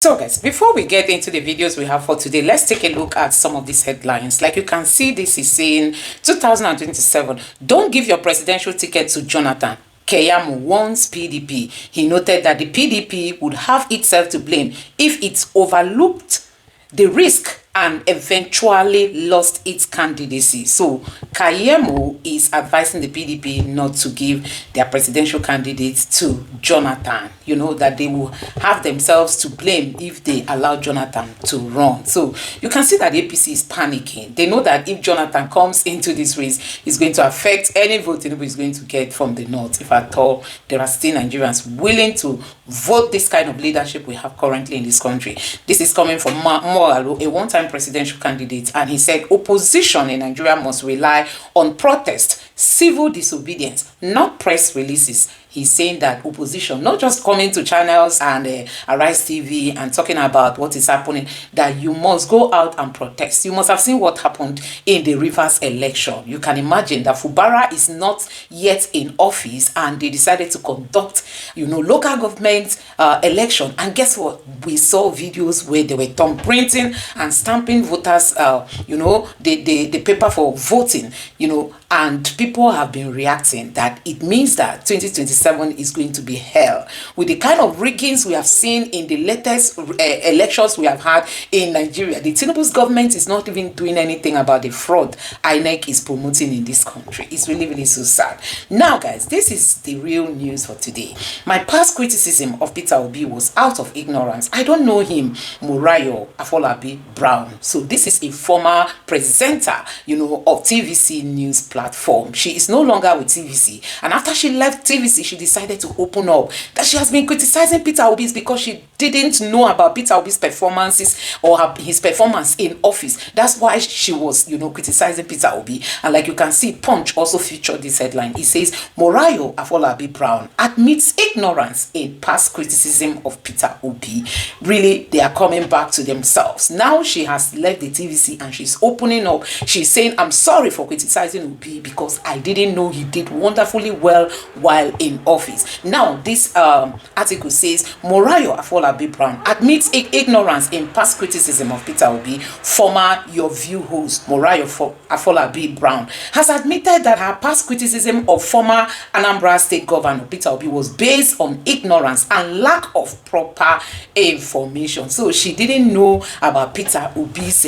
So guys, before we get into the videos we have for today, let's take a look at some of these headlines. Like you can see, this is saying 2027, don't give your presidential ticket to Jonathan. Keyamo warns PDP. He noted that the PDP would have itself to blame if it overlooked the risk and eventually lost its candidacy. So Keyamo is advising the PDP not to give their presidential candidates to Jonathan. You know, that they will have themselves to blame if they allow Jonathan to run. So you can see that the APC is panicking. They know that if Jonathan comes into this race, it's going to affect any vote Tinubu is going to get from the north. If at all there are still Nigerians willing to vote this kind of leadership we have currently in this country. This is coming from Morayo, a one-time presidential candidate, and he said opposition in Nigeria must rely on protest, civil disobedience, not press releases. He's saying that opposition, not just coming to channels and Arise TV and talking about what is happening, that you must go out and protest. You must have seen what happened in the Rivers election. You can imagine that Fubara is not yet in office and they decided to conduct, local government election. And guess what? We saw videos where they were thumb printing and stamping voters, the paper for voting, and people have been reacting that it means that 2027 is going to be hell. With the kind of riggings we have seen in the latest elections we have had in Nigeria, the Tinubu's government is not even doing anything about the fraud INEC is promoting in this country. It's really, really so sad. Now, guys, this is the real news for today. My past criticism of Peter Obi was out of ignorance. I don't know him, Morayo Afolabi Brown. So this is a former presenter, of TVC news platform. She is no longer with TVC, and after she left TVC, she decided to open up that she has been criticizing Peter Obi because she didn't know about Peter Obi's performances or his performance in office. That's why she was, criticizing Peter Obi. And like you can see, Punch also featured this headline. It says, Morayo Afolabi Brown admits ignorance in past criticism of Peter Obi. Really, they are coming back to themselves. Now she has left the TVC and she's opening up. She's saying, I'm sorry for criticizing Obi because I didn't know he did wonderfully well while in office. Now, this article says, Morayo Afolabi Brown admits ignorance in past criticism of Peter Obi. Former Your View host Morayo Afolabi Brown has admitted that her past criticism of former Anambra State Governor Peter Obi was based on ignorance and lack of proper information. So she didn't know about Peter Obi's,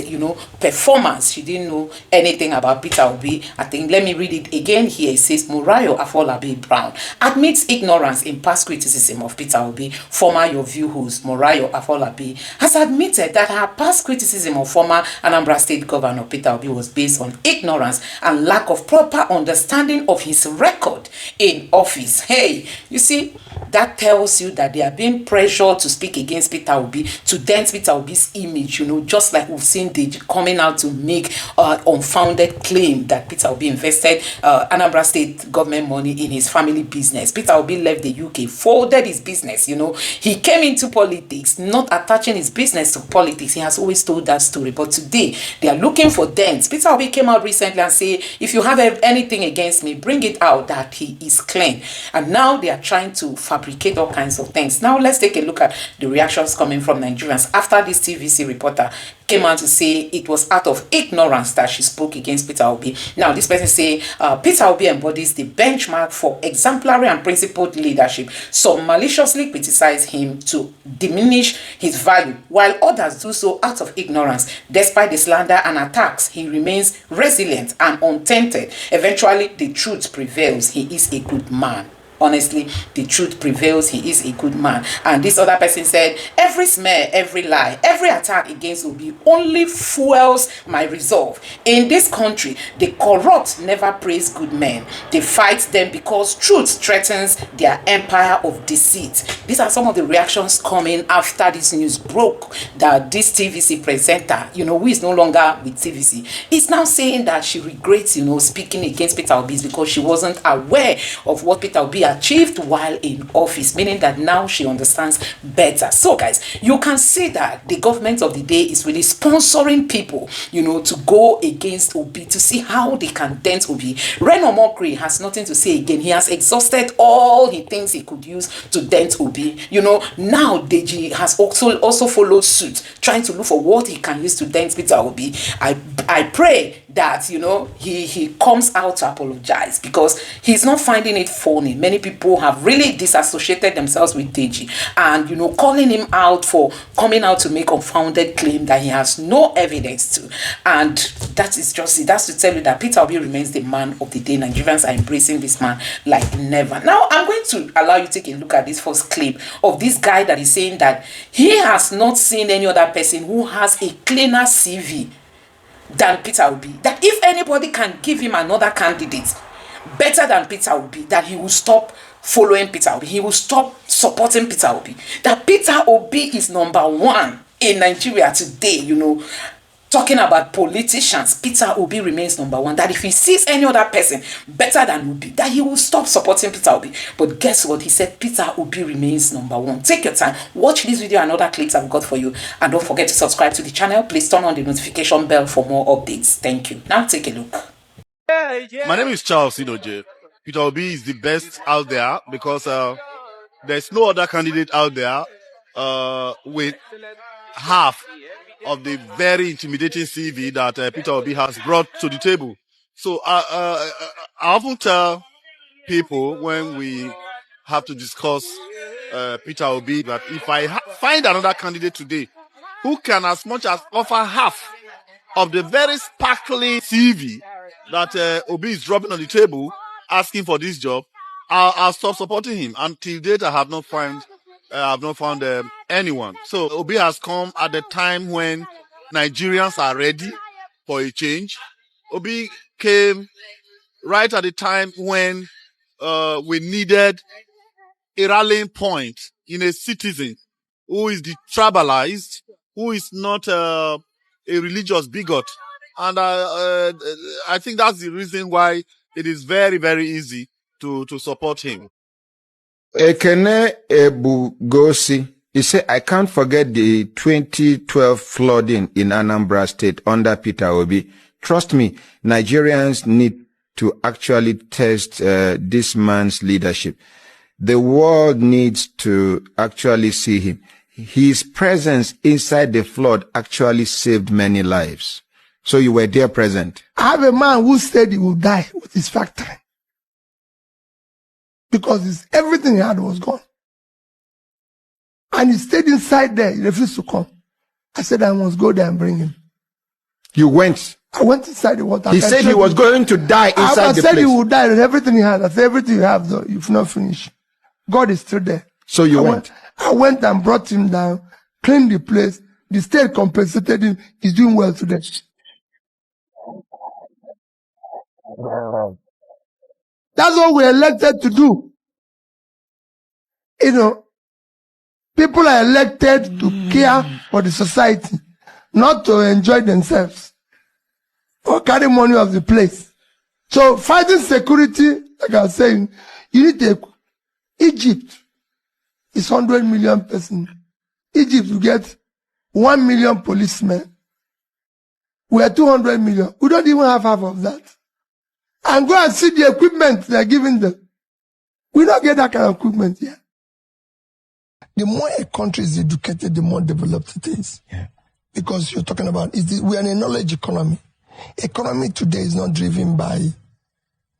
performance. She didn't know anything about Peter Obi. I think, let me read it again here. It says, Morayo Afolabi Brown admits ignorance in past criticism of Peter Obi. Former Your View host Morayo Afolabi has admitted that her past criticism of former Anambra State Governor Peter Obi was based on ignorance and lack of proper understanding of his record in office. Hey, you see, that tells you that they are being pressured to speak against Peter Obi, to dent Peter Obi's image, just like we've seen they coming out to make unfounded claim that Peter Obi invested Anambra State government money in his family business. Peter Obi left the UK, folded his business, He came into politics, not attaching his business to politics. He has always told that story. But today, they are looking for dents. Peter Obi came out recently and said, if you have anything against me, bring it out that he is clean. And now they are trying to fabricate all kinds of things. Now, let's take a look at the reactions coming from Nigerians after this TVC reporter came out to say it was out of ignorance that she spoke against Peter Obi. Now, this person say Peter Obi embodies the benchmark for exemplary and principled leadership. Some maliciously criticize him to diminish his value, while others do so out of ignorance. Despite the slander and attacks, he remains resilient and untainted. Eventually, the truth prevails. He is a good man. Honestly, the truth prevails. He is a good man. And this other person said, every smear, every lie, every attack against Obi only fuels my resolve. In this country, the corrupt never praise good men. They fight them because truth threatens their empire of deceit. These are some of the reactions coming after this news broke that this TVC presenter, who is no longer with TVC, is now saying that she regrets, speaking against Peter Obi because she wasn't aware of what Peter Obi achieved while in office, meaning that now she understands better. So guys, you can see that the government of the day is really sponsoring people, you know, to go against Obi, to see how they can dent Obi. Reno Mokri has nothing to say again. He has exhausted all he thinks he could use to dent Obi. You know, now Deji has also followed suit, trying to look for what he can use to dent Peter Obi. I pray that, you know, he comes out to apologize, because he's not finding it funny. Many people have really disassociated themselves with Deji, and, you know, calling him out for coming out to make unfounded claim that he has no evidence to. And that is just it. That's to tell you that Peter Obi remains the man of the day. Nigerians are embracing this man like never. Now, I'm going to allow you to take a look at this first clip of this guy that is saying that he has not seen any other person who has a cleaner CV than Peter Obi. That if anybody can give him another candidate better than Peter Obi, that he will stop following Peter Obi. He will stop supporting Peter Obi. That Peter Obi is number one in Nigeria today, you know. Talking about politicians, Peter Obi remains number one. That if he sees any other person better than Obi, that he will stop supporting Peter Obi. But guess what? He said Peter Obi remains number one. Take your time. Watch this video and other clips I've got for you. And don't forget to subscribe to the channel. Please turn on the notification bell for more updates. Thank you. Now take a look. My name is Charles Idoje. Peter Obi is the best out there because there's no other candidate out there with half of the very intimidating CV that Peter Obi has brought to the table. So I often tell people when we have to discuss Peter Obi that if I find another candidate today who can as much as offer half of the very sparkling CV that Obi is dropping on the table, asking for this job, I'll stop supporting him. Until date, I have not found anyone. So Obi has come at the time when Nigerians are ready for a change. Obi came right at the time when we needed a rallying point in a citizen who is detribalized, who is not a religious bigot. And I think that's the reason why it is very, very easy to support him. Ekene Ebugosi, he said, I can't forget the 2012 flooding in Anambra State under Peter Obi. Trust me, Nigerians need to actually test this man's leadership. The world needs to actually see him. His presence inside the flood actually saved many lives. So you were there present. I have a man who said he will die with his factory, because everything he had was gone. And he stayed inside there. He refused to come. I said, I must go there and bring him. You went? I went inside the water. He said he was going to die inside the place. I said he would die with everything he had. I said, everything you have, though, you've not finished. God is still there. So you went? I went and brought him down, cleaned the place. The state compensated him. He's doing well today. That's what we're elected to do. You know, people are elected to care for the society, not to enjoy themselves or carry money of the place. So fighting security, like I was saying, you need to, Egypt is 100 million person. Egypt will get 1 million policemen. We are 200 million. We don't even have half of that. And go and see the equipment they're giving them. We don't get that kind of equipment here. The more a country is educated, the more developed it is. Yeah. Because you're talking about, we are in a knowledge economy. Economy today is not driven by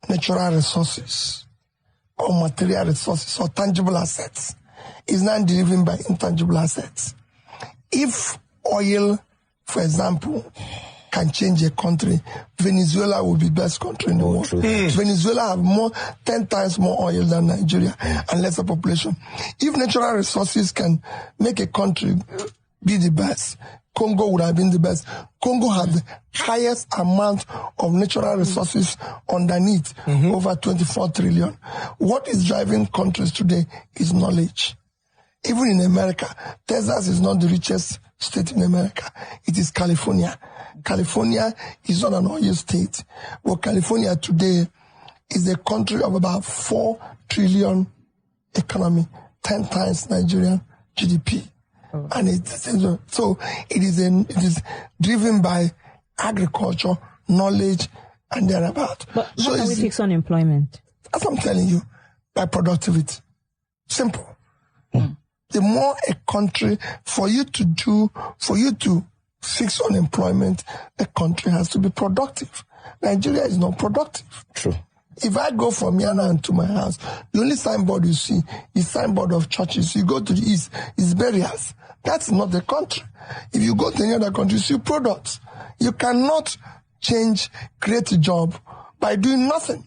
natural resources or material resources or tangible assets. It's not driven by intangible assets. If oil, for example, can change a country, Venezuela will be the best country in the world. Venezuela have 10 times more oil than Nigeria and lesser population. If natural resources can make a country be the best, Congo would have been the best. Congo had the highest amount of natural resources underneath, over 24 trillion. What is driving countries today is knowledge. Even in America, Texas is not the richest state in America. It is California. California is not an oil state. But California today is a country of about 4 trillion economy, 10 times Nigerian GDP. Oh. And so it is driven by agriculture, knowledge, and thereabout. But how can we fix unemployment? As I'm telling you, by productivity. Simple. The more a country, for you to fix unemployment, a country has to be productive. Nigeria is not productive. True. If I go from here now to my house, the only signboard you see is signboard of churches. You go to the east, it's burials. That's not the country. If you go to any other country, you see products. You cannot create a job by doing nothing.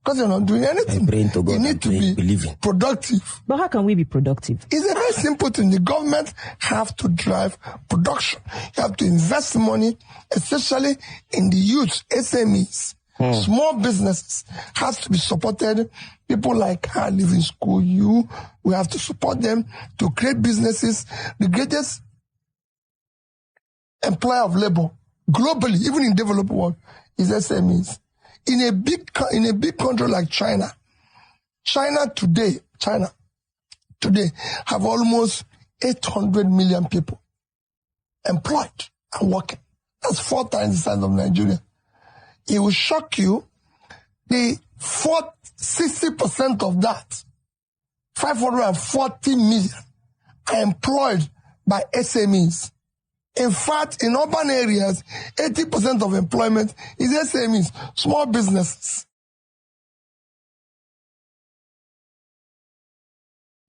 Because you're not doing anything. You need to be productive. But how can we be productive? It's a very simple thing. The government have to drive production. You have to invest money, especially in the youth, SMEs. Small businesses has to be supported. People like her live in school, we have to support them to create businesses. The greatest employer of labor globally, even in developed world, is SMEs. In a big country like China today have almost 800 million people employed and working. That's 4 times the size of Nigeria. It will shock you. 60% of that, 540 million, are employed by SMEs. In fact, in urban areas, 80% of employment is SMEs, small businesses.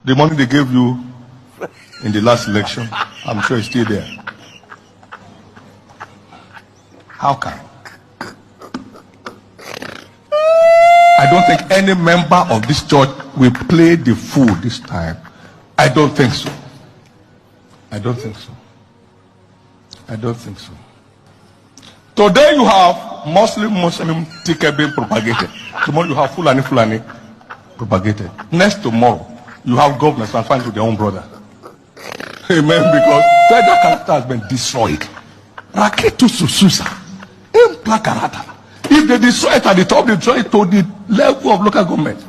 The money they gave you in the last election, I'm sure it's still there. How come? I don't think any member of this church will play the fool this time. I don't think so. I don't think so. I don't think so. Today you have Muslim ticket being propagated. Tomorrow you have Fulani propagated. Next tomorrow you have governors transferring to their own brother. Amen. Because federal character has been destroyed. Raketu Sususa. Implacarata. If they destroy it at the top, they destroy it to the level of local government.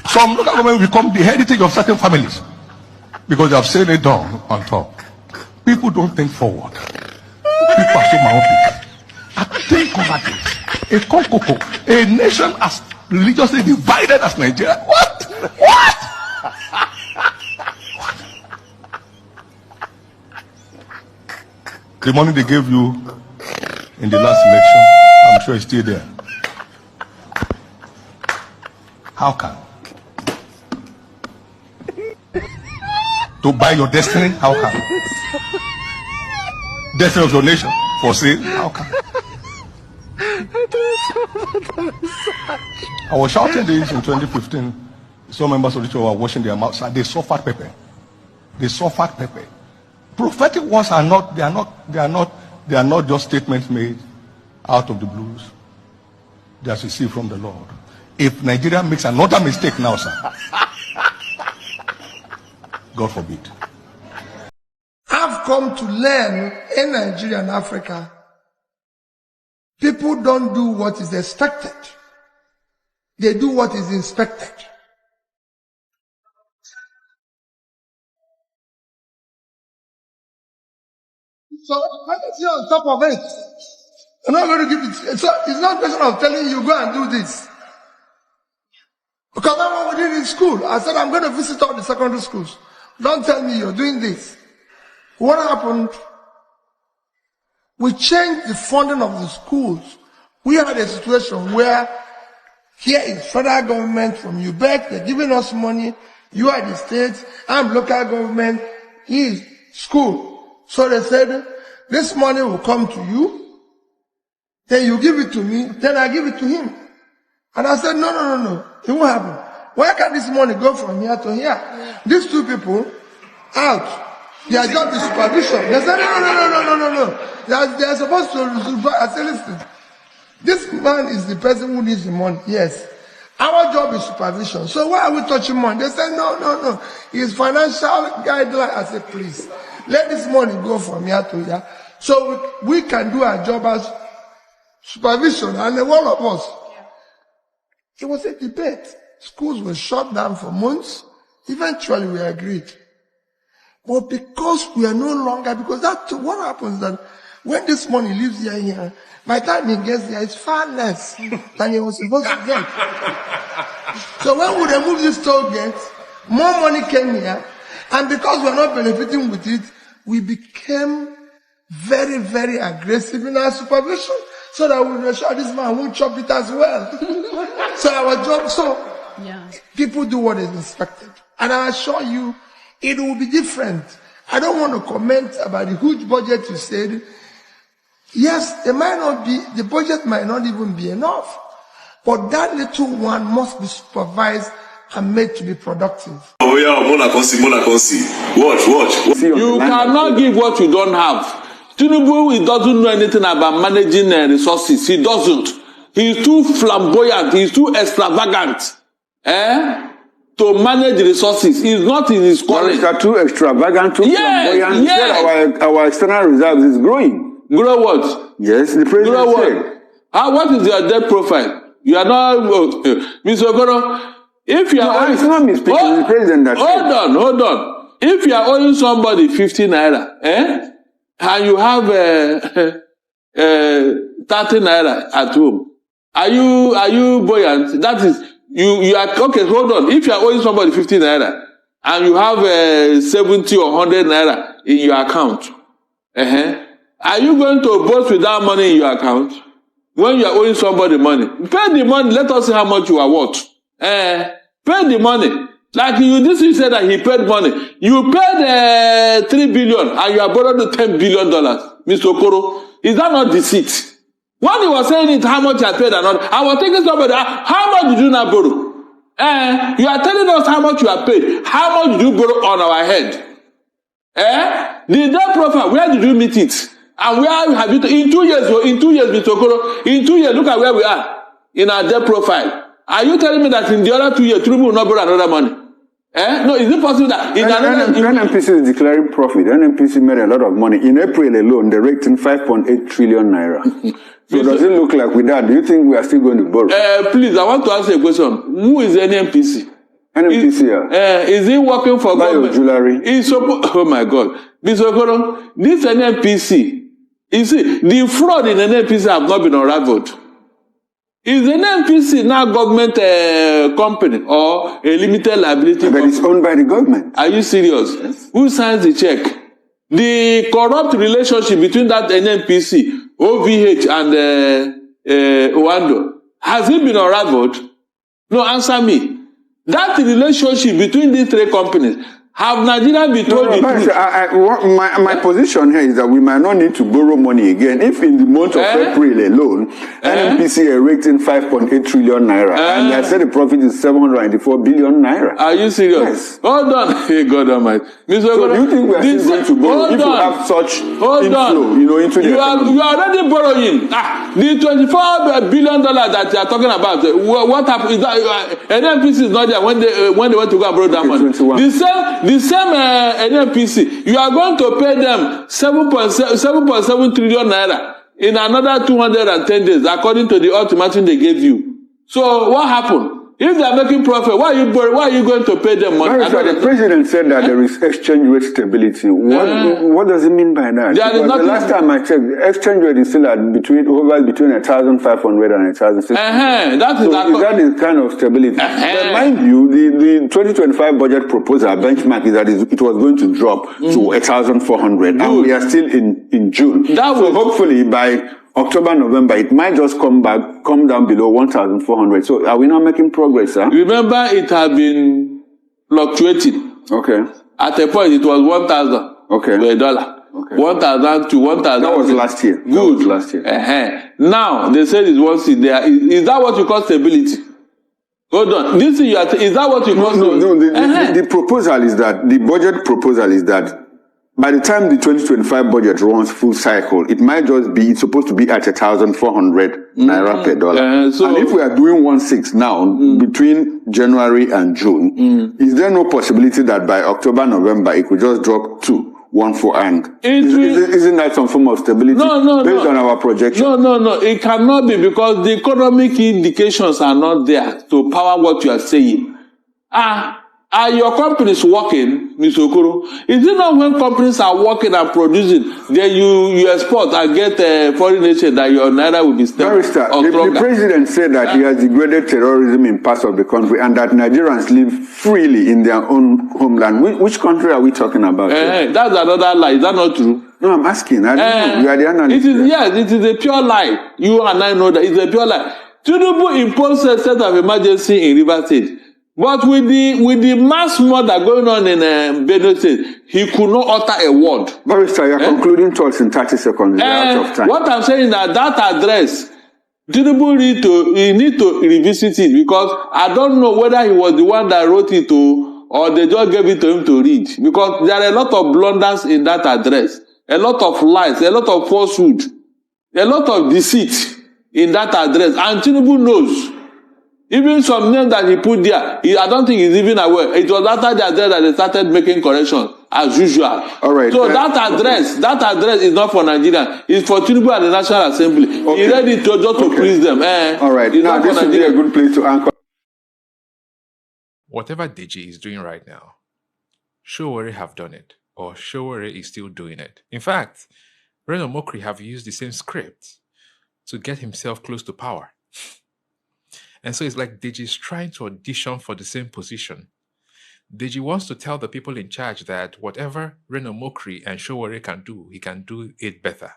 Some local government become the heritage of certain families because they have said it down on top. People don't think forward. People are so myopic. I think over this. A Kokoko, a nation as religiously divided as Nigeria. What? The money they gave you in the last election, I'm sure it's still there. How come? To buy your destiny? How come? Destiny of your nation for sale? How come? I was shouting this in 2015. Some members of the church were washing their mouths. They suffered pepper. They suffered pepper. Prophetic words are not. They are not just statements made out of the blues. They are received from the Lord. If Nigeria makes another mistake now, sir, God forbid. I've come to learn in Nigeria and Africa, people don't do what is expected. They do what is inspected. So when it's on top of it, I'm not going to give it. So it's not a question of telling you go and do this. Because that's what we did in school. I said I'm going to visit all the secondary schools. Don't tell me you're doing this. What happened? We changed the funding of the schools. We had a situation where here is federal government from UBEC, they're giving us money. You are the state, I'm local government, he is school. So they said, this money will come to you, then you give it to me, then I give it to him. And I said, no, it won't happen. Why can't this money go from here to here? These two people, out. They are just the supervision. They said, no. They are supposed to supervise. I said, listen, this man is the person who needs the money. Yes. Our job is supervision. So why are we touching money? They said, no. It's financial guideline. I said, please, let this money go from here to here. So we can do our job as supervision. And all of us. It was a debate. Schools were shut down for months. Eventually we agreed. But because we are no longer, because that's what happens that when this money leaves here, by the time it gets there, it's far less than it was supposed to get. So when we removed this toll gate, more money came here, and because we're not benefiting with it, we became very, very aggressive in our supervision, so that we ensure this man won't chop it as well. So our job, people do what is expected. And I assure you, it will be different. I don't want to comment about the huge budget you said. Yes, it might not be, the budget might not even be enough. But that little one must be supervised and made to be productive. Oh yeah, watch. You cannot give what you don't have. Tinubu, he doesn't know anything about managing resources. He doesn't. He's too flamboyant. He's too extravagant. To manage resources. He's not in his calling. Are too extravagant, too flamboyant. Yes. Our external reserves is growing. Grow what? Yes, the president said. What is your debt profile? You are not, Mr. Okoro, if you are... No, it's not me speaking, the president that said. Hold on. If you are owing somebody 50 naira, and you have 30 naira at home, are you buoyant? That is, you are, okay, hold on. If you are owing somebody 50 naira, and you have 70 or 100 naira in your account, are you going to boast with that money in your account? When you are owing somebody money, pay the money. Let us see how much you are worth. Pay the money. Like you said that he paid money. You paid 3 billion and you have borrowed $10 billion. Mr. Okoro, is that not deceit? When he was saying it, how much I paid and not, I was thinking somebody, how much did you not borrow? You are telling us how much you have paid. How much did you borrow on our head? The debt profile, where did you meet it? And where have you, in 2 years, Mr. Okoro, in 2 years, look at where we are in our debt profile. Are you telling me that in the other 2 years, Tinubu will not borrow another money? No, is it possible that in NNPC is declaring profit. NNPC made a lot of money. In April alone, they raked in 5.8 trillion naira. So does it look like with that, do you think we are still going to borrow? Please, I want to ask you a question. Who is NNPC? NNPC, is he working for government? Jewelry. Oh my God. Mr. Okoro, this NNPC, you see, the fraud in NNPC have not been unraveled. Is the NNPC now government company or a limited liability company? But it's owned by the government. Are you serious? Yes. Who signs the check? The corrupt relationship between that NNPC, OVH and Owando, has it been unraveled? No, answer me. That relationship between these three companies, have Nigeria been told the truth? My position here is that we might not need to borrow money again. If in the month of April alone, NNPC raked in 5.8 trillion naira, and I said the profit is 794 billion naira. Are you serious? Yes. Hold on. Hey, God Almighty. Mr. So do you think we are still going to borrow if you have such inflow, into the economy? You are already borrowing. The $24 billion that you are talking about, what happened? Is that NNPC is not there when they went to go and borrow that money. The same NNPC, you are going to pay them 7.7 trillion naira in another 210 days, according to the ultimatum they gave you. So what happened? If they are making profit, why are you going to pay them money? The president said that there is exchange rate stability. What does it mean by that? The last time I checked, the exchange rate is still at between 1,500 and 1,600. That is that is kind of stability. But mind you, the 2025 budget proposal benchmark is that it was going to drop to 1,400, and we are still in June. So hopefully by October, November, it might just come down below 1,400. So are we not making progress, sir? Remember, it had been fluctuating. Okay. At a point, it was 1,000. Okay. To a dollar. Okay. 1,000 to 1,000. That was last year. Good. Last year. Now, they said it's 1 seat there. Is that what you call stability? Hold on. This is that what you call stability? No. The proposal is that, the budget proposal is that, by the time the 2025 budget runs full cycle, it might just be, it's supposed to be at 1,400 naira per dollar. And if we are doing 1.6 now, between January and June, is there no possibility that by October, November, it could just drop to one for Ang. Isn't that some form of stability? No. Based on our projection. No. It cannot be, because the economic indications are not there to power what you are saying. Are your companies working, Mr. Okoro? Is it not when companies are working and producing, then you export and get a foreign nation that your naira will be stable? Barrister, the president said that he has degraded terrorism in parts of the country and that Nigerians live freely in their own homeland. Which country are we talking about? That's another lie. Is that not true? No, I'm asking. I don't know. You are the analyst. It is a pure lie. You and I know that it's a pure lie. Tinubu imposed a state of emergency in River State. But with the mass murder going on in Benue State, he could not utter a word. Barrister, you're concluding thoughts in 30 seconds. Out of time. What I'm saying is that address, Tinubu need to revisit it, because I don't know whether he was the one that wrote it or they just gave it to him to read. Because there are a lot of blunders in that address, a lot of lies, a lot of falsehood, a lot of deceit in that address. And Tinubu knows. Even some names that he put there, I don't think he's even aware. It was after the address that they started making corrections, as usual. All right. So that address is not for Nigeria. It's for Tinubu and the National Assembly. Okay. He read it just to please them. All right. Now, this would be a good place to anchor. Whatever Deji is doing right now, Sowore have done it, or Sowore is still doing it. In fact, Reno Mokri have used the same script to get himself close to power. And so it's like Deji is trying to audition for the same position. Deji wants to tell the people in charge that whatever Reno Mokri and Sowore can do, he can do it better.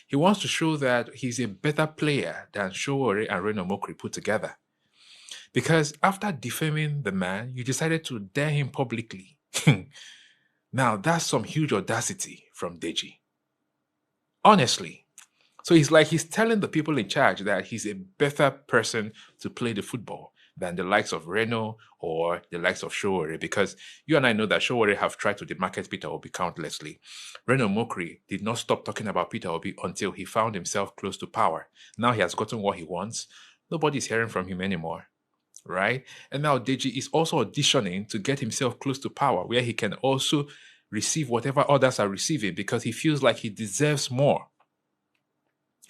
He wants to show that he's a better player than Sowore and Reno Mokri put together. Because after defaming the man, you decided to dare him publicly. Now, that's some huge audacity from Deji. Honestly. So it's like he's telling the people in charge that he's a better person to play the football than the likes of Reno or the likes of Sowore, because you and I know that Sowore have tried to demarket Peter Obi countlessly. Reno Mokri did not stop talking about Peter Obi until he found himself close to power. Now he has gotten what he wants. Nobody's hearing from him anymore, right? And now Deji is also auditioning to get himself close to power, where he can also receive whatever others are receiving, because he feels like he deserves more.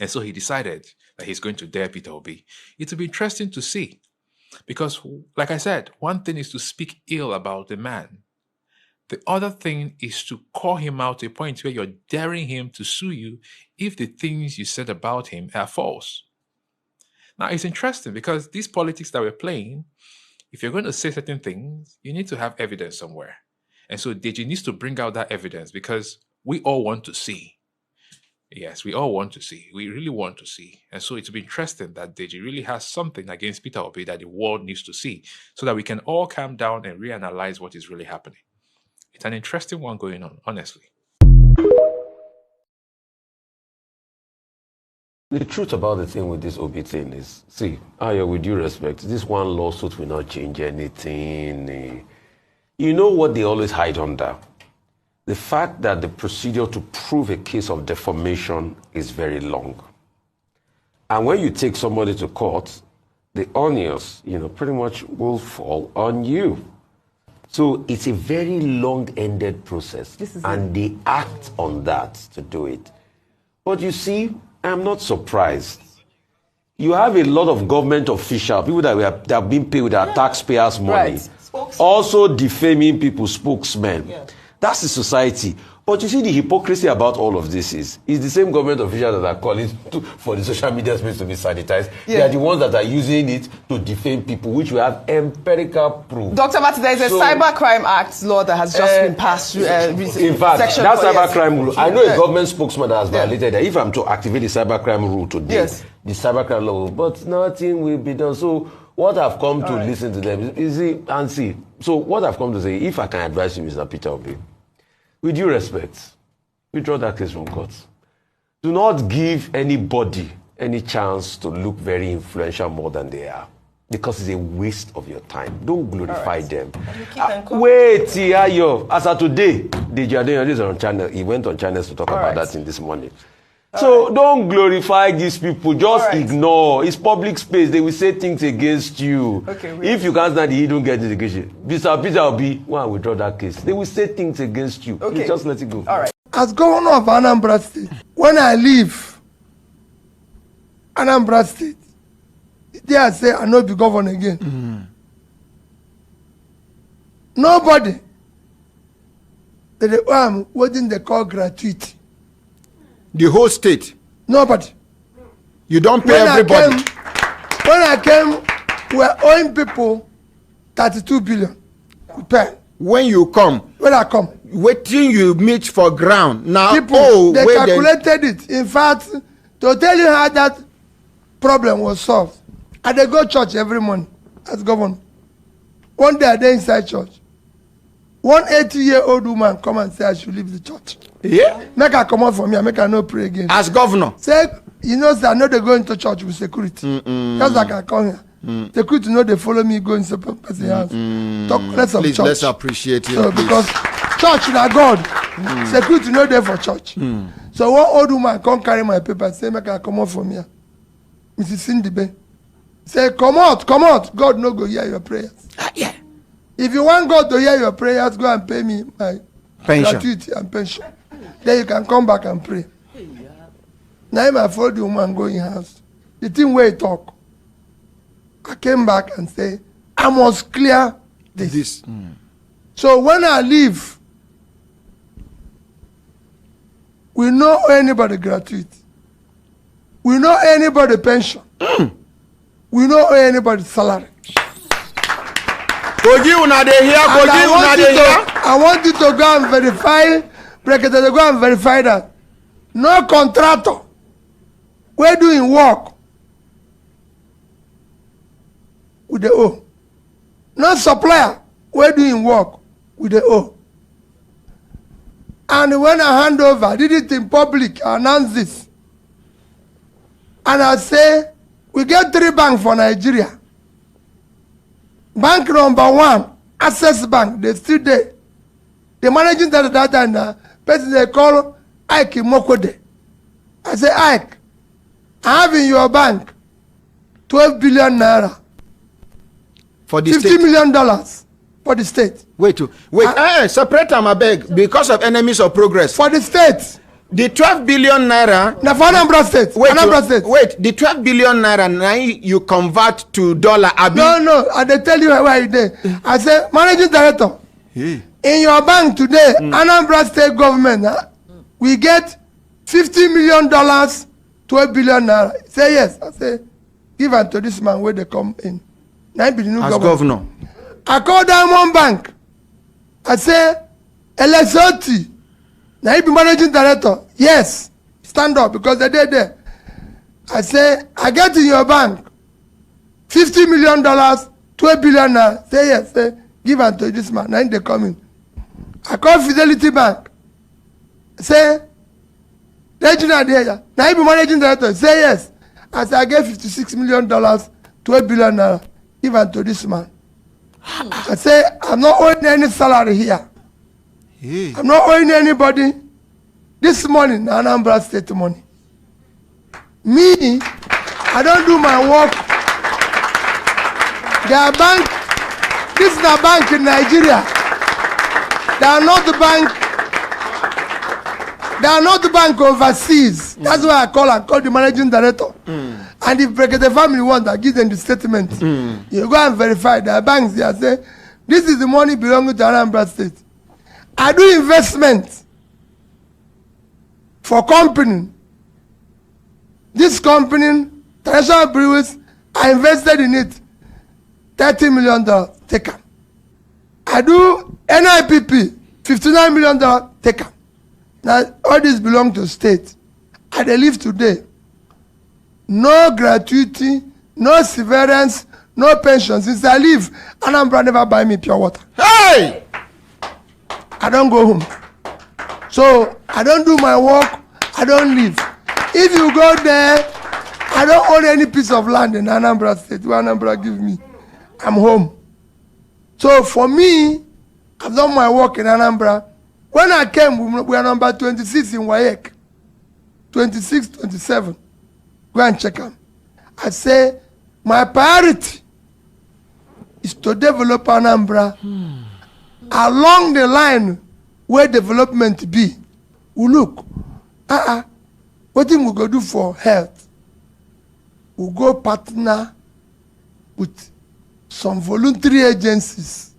And so he decided that he's going to dare Peter Obi. It will be interesting to see. Because, like I said, one thing is to speak ill about the man. The other thing is to call him out to a point where you're daring him to sue you if the things you said about him are false. Now, it's interesting because these politics that we're playing, if you're going to say certain things, you need to have evidence somewhere. And so Deji needs to bring out that evidence, because we all want to see. Yes, we all want to see. We really want to see. And so it's been interesting that Deji really has something against Peter Obi that the world needs to see, so that we can all calm down and reanalyze what is really happening. It's an interesting one going on, honestly. The truth about the thing with this Obi thing is, see, with due respect, this one lawsuit will not change anything. You know what they always hide under? The fact that the procedure to prove a case of defamation is very long. And when you take somebody to court, the onions, pretty much will fall on you. So it's a very long-ended process. And they act on that to do it. But you see, I'm not surprised. You have a lot of government officials, people that have been paid with their taxpayers' money, also defaming people's spokesmen. Yeah. That's the society. But you see, the hypocrisy about all of this is the same government officials that are calling for the social media space to be sanitized. Yeah. They are the ones that are using it to defame people, which we have empirical proof. Dr. Martin, there is a Cybercrime Act law that has just been passed. In fact, that cybercrime rule, I know a government spokesman that has violated that. If I'm to activate the cybercrime rule today, the cybercrime law, but nothing will be done. So what I've come to listen to them is see. So what I've come to say, if I can advise you, Mr. Peter Obi, with due respect, withdraw that case from court. Do not give anybody any chance to look very influential more than they are, because it's a waste of your time. Don't glorify them. Wait, Ayo. As of today, Deji Adeyemo is on channel. He went on channels to talk about that in this morning. So don't glorify these people. Just ignore. It's public space. They will say things against you. If you can't stand it, you don't get education. Mr. Peter will be, why withdraw that case? They will say things against you. Just let it go. All right. As governor of Anambra State, when I leave Anambra State, there I say I no be governor again. Nobody. Waiting they call gratuity. The whole state. Nobody. You don't pay everybody. When I came, we were owing people 32 billion. We pay. When you come. When I come. Waiting you meet for ground. Now, people, they calculated it. In fact, to tell you how that problem was solved, I dey go church every morning as governor. One day I dey inside church. One 80-year-old woman come and say I should leave the church. Yeah. Make her come out from here, make her no pray again. As governor. Say, you know, I know they go into church with security. Just like I come here. Security know they follow me go into person's house. Talk less of Please, church. let's appreciate it. So, because church na God. Security no there for church. So one old woman come carry my paper and say, make her come out from here. Mrs. Sindibe. Say, come out. God no go hear your prayers. Yeah. If you want God to hear your prayers, go and pay me my gratuity and pension. Then you can come back and pray. Now I followed the woman go in house. The thing where he talk. I came back and say, I must clear this. So when I leave, we no owe anybody gratuity. We no owe anybody pension. We no owe anybody salary. I want you to go and verify, to go and verify that no contractor we're doing work with the O. No supplier we're doing work with the O. And when I hand over, I did it in public, I announced this. And I say, we get 3 banks for Nigeria. Bank number 1, Access Bank, they still there. The managing director that and person they call Ike Mokode. I say, Ike, I have in your bank 12 billion naira. For the $50 state. million for the state. Wait, separate them, I beg, because of enemies of progress. For the state. The 12 billion naira. Now for Anambra State. Wait, the 12 billion naira now you convert to dollar. No, I dey tell you why you there. I say, managing director, in your bank today, Anambra State government, we get $50 million, 12 billion naira. Say yes. I say, give it to this man where they come in. Now be the new governor. I call Diamond Bank. I say, LSOT. Now he be managing director. Yes, stand up because they did there. I say, I get in your bank $50 million, 12 billion naira. Say yes, say, give it to this man. Now they come in. I call Fidelity Bank. Say, regional there. Now he be managing director. Say yes. I say, I get $56 million, 12 billion naira. Give it to this man. I say, I'm not owing any salary here. I'm not owing anybody. This money, Anambra State money. Me, I don't do my work. Their bank, this is a bank in Nigeria. They are not the bank. They are not the bank overseas. That's why I call the managing director. And if the family wants, I give them the statement. You go and verify their banks. They say, this is the money belonging to Anambra State. I do investment for company. This company, Traditional Breweries, I invested in it $30 million. Take them. I do NIPP, $59 million. Take them. Now, all this belong to state. I live today. No gratuity, no severance, no pension. Since I leave, Anambra never buy me pure water. Hey! I don't go home. So I don't do my work. I don't leave. If you go there, I don't own any piece of land in Anambra State where Anambra give me. I'm home. So for me, I've done my work in Anambra. When I came, we were number 26 in WAEC. 26, 27. Go and check them. I say, my priority is to develop Anambra along the line where development be. We look, what thing we go do for health? We go partner with some voluntary agencies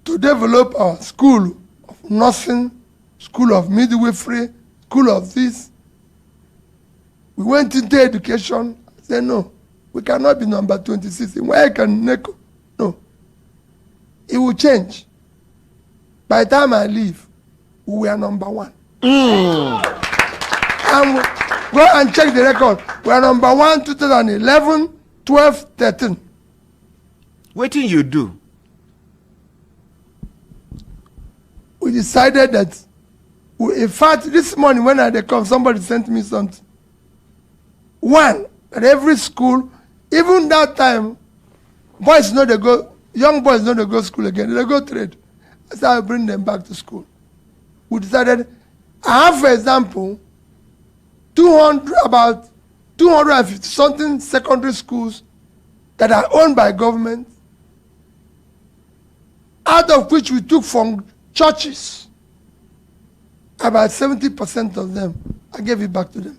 to develop our school of nursing, school of midwifery, school of this. We went into education. I said, no, we cannot be number 26. Where can NECO? No. It will change. By the time I leave, we were number 1. And go and check the record. We are number 1, 2011, 12, 13. What did you do? We decided that, in fact, this morning when I come, somebody sent me something. One, at every school, even that time, boys know they go, young boys know they go school again, they go trade. I said I'll bring them back to school. We decided, I have, for example, about 250 something secondary schools that are owned by government, out of which we took from churches. About 70% of them, I gave it back to them.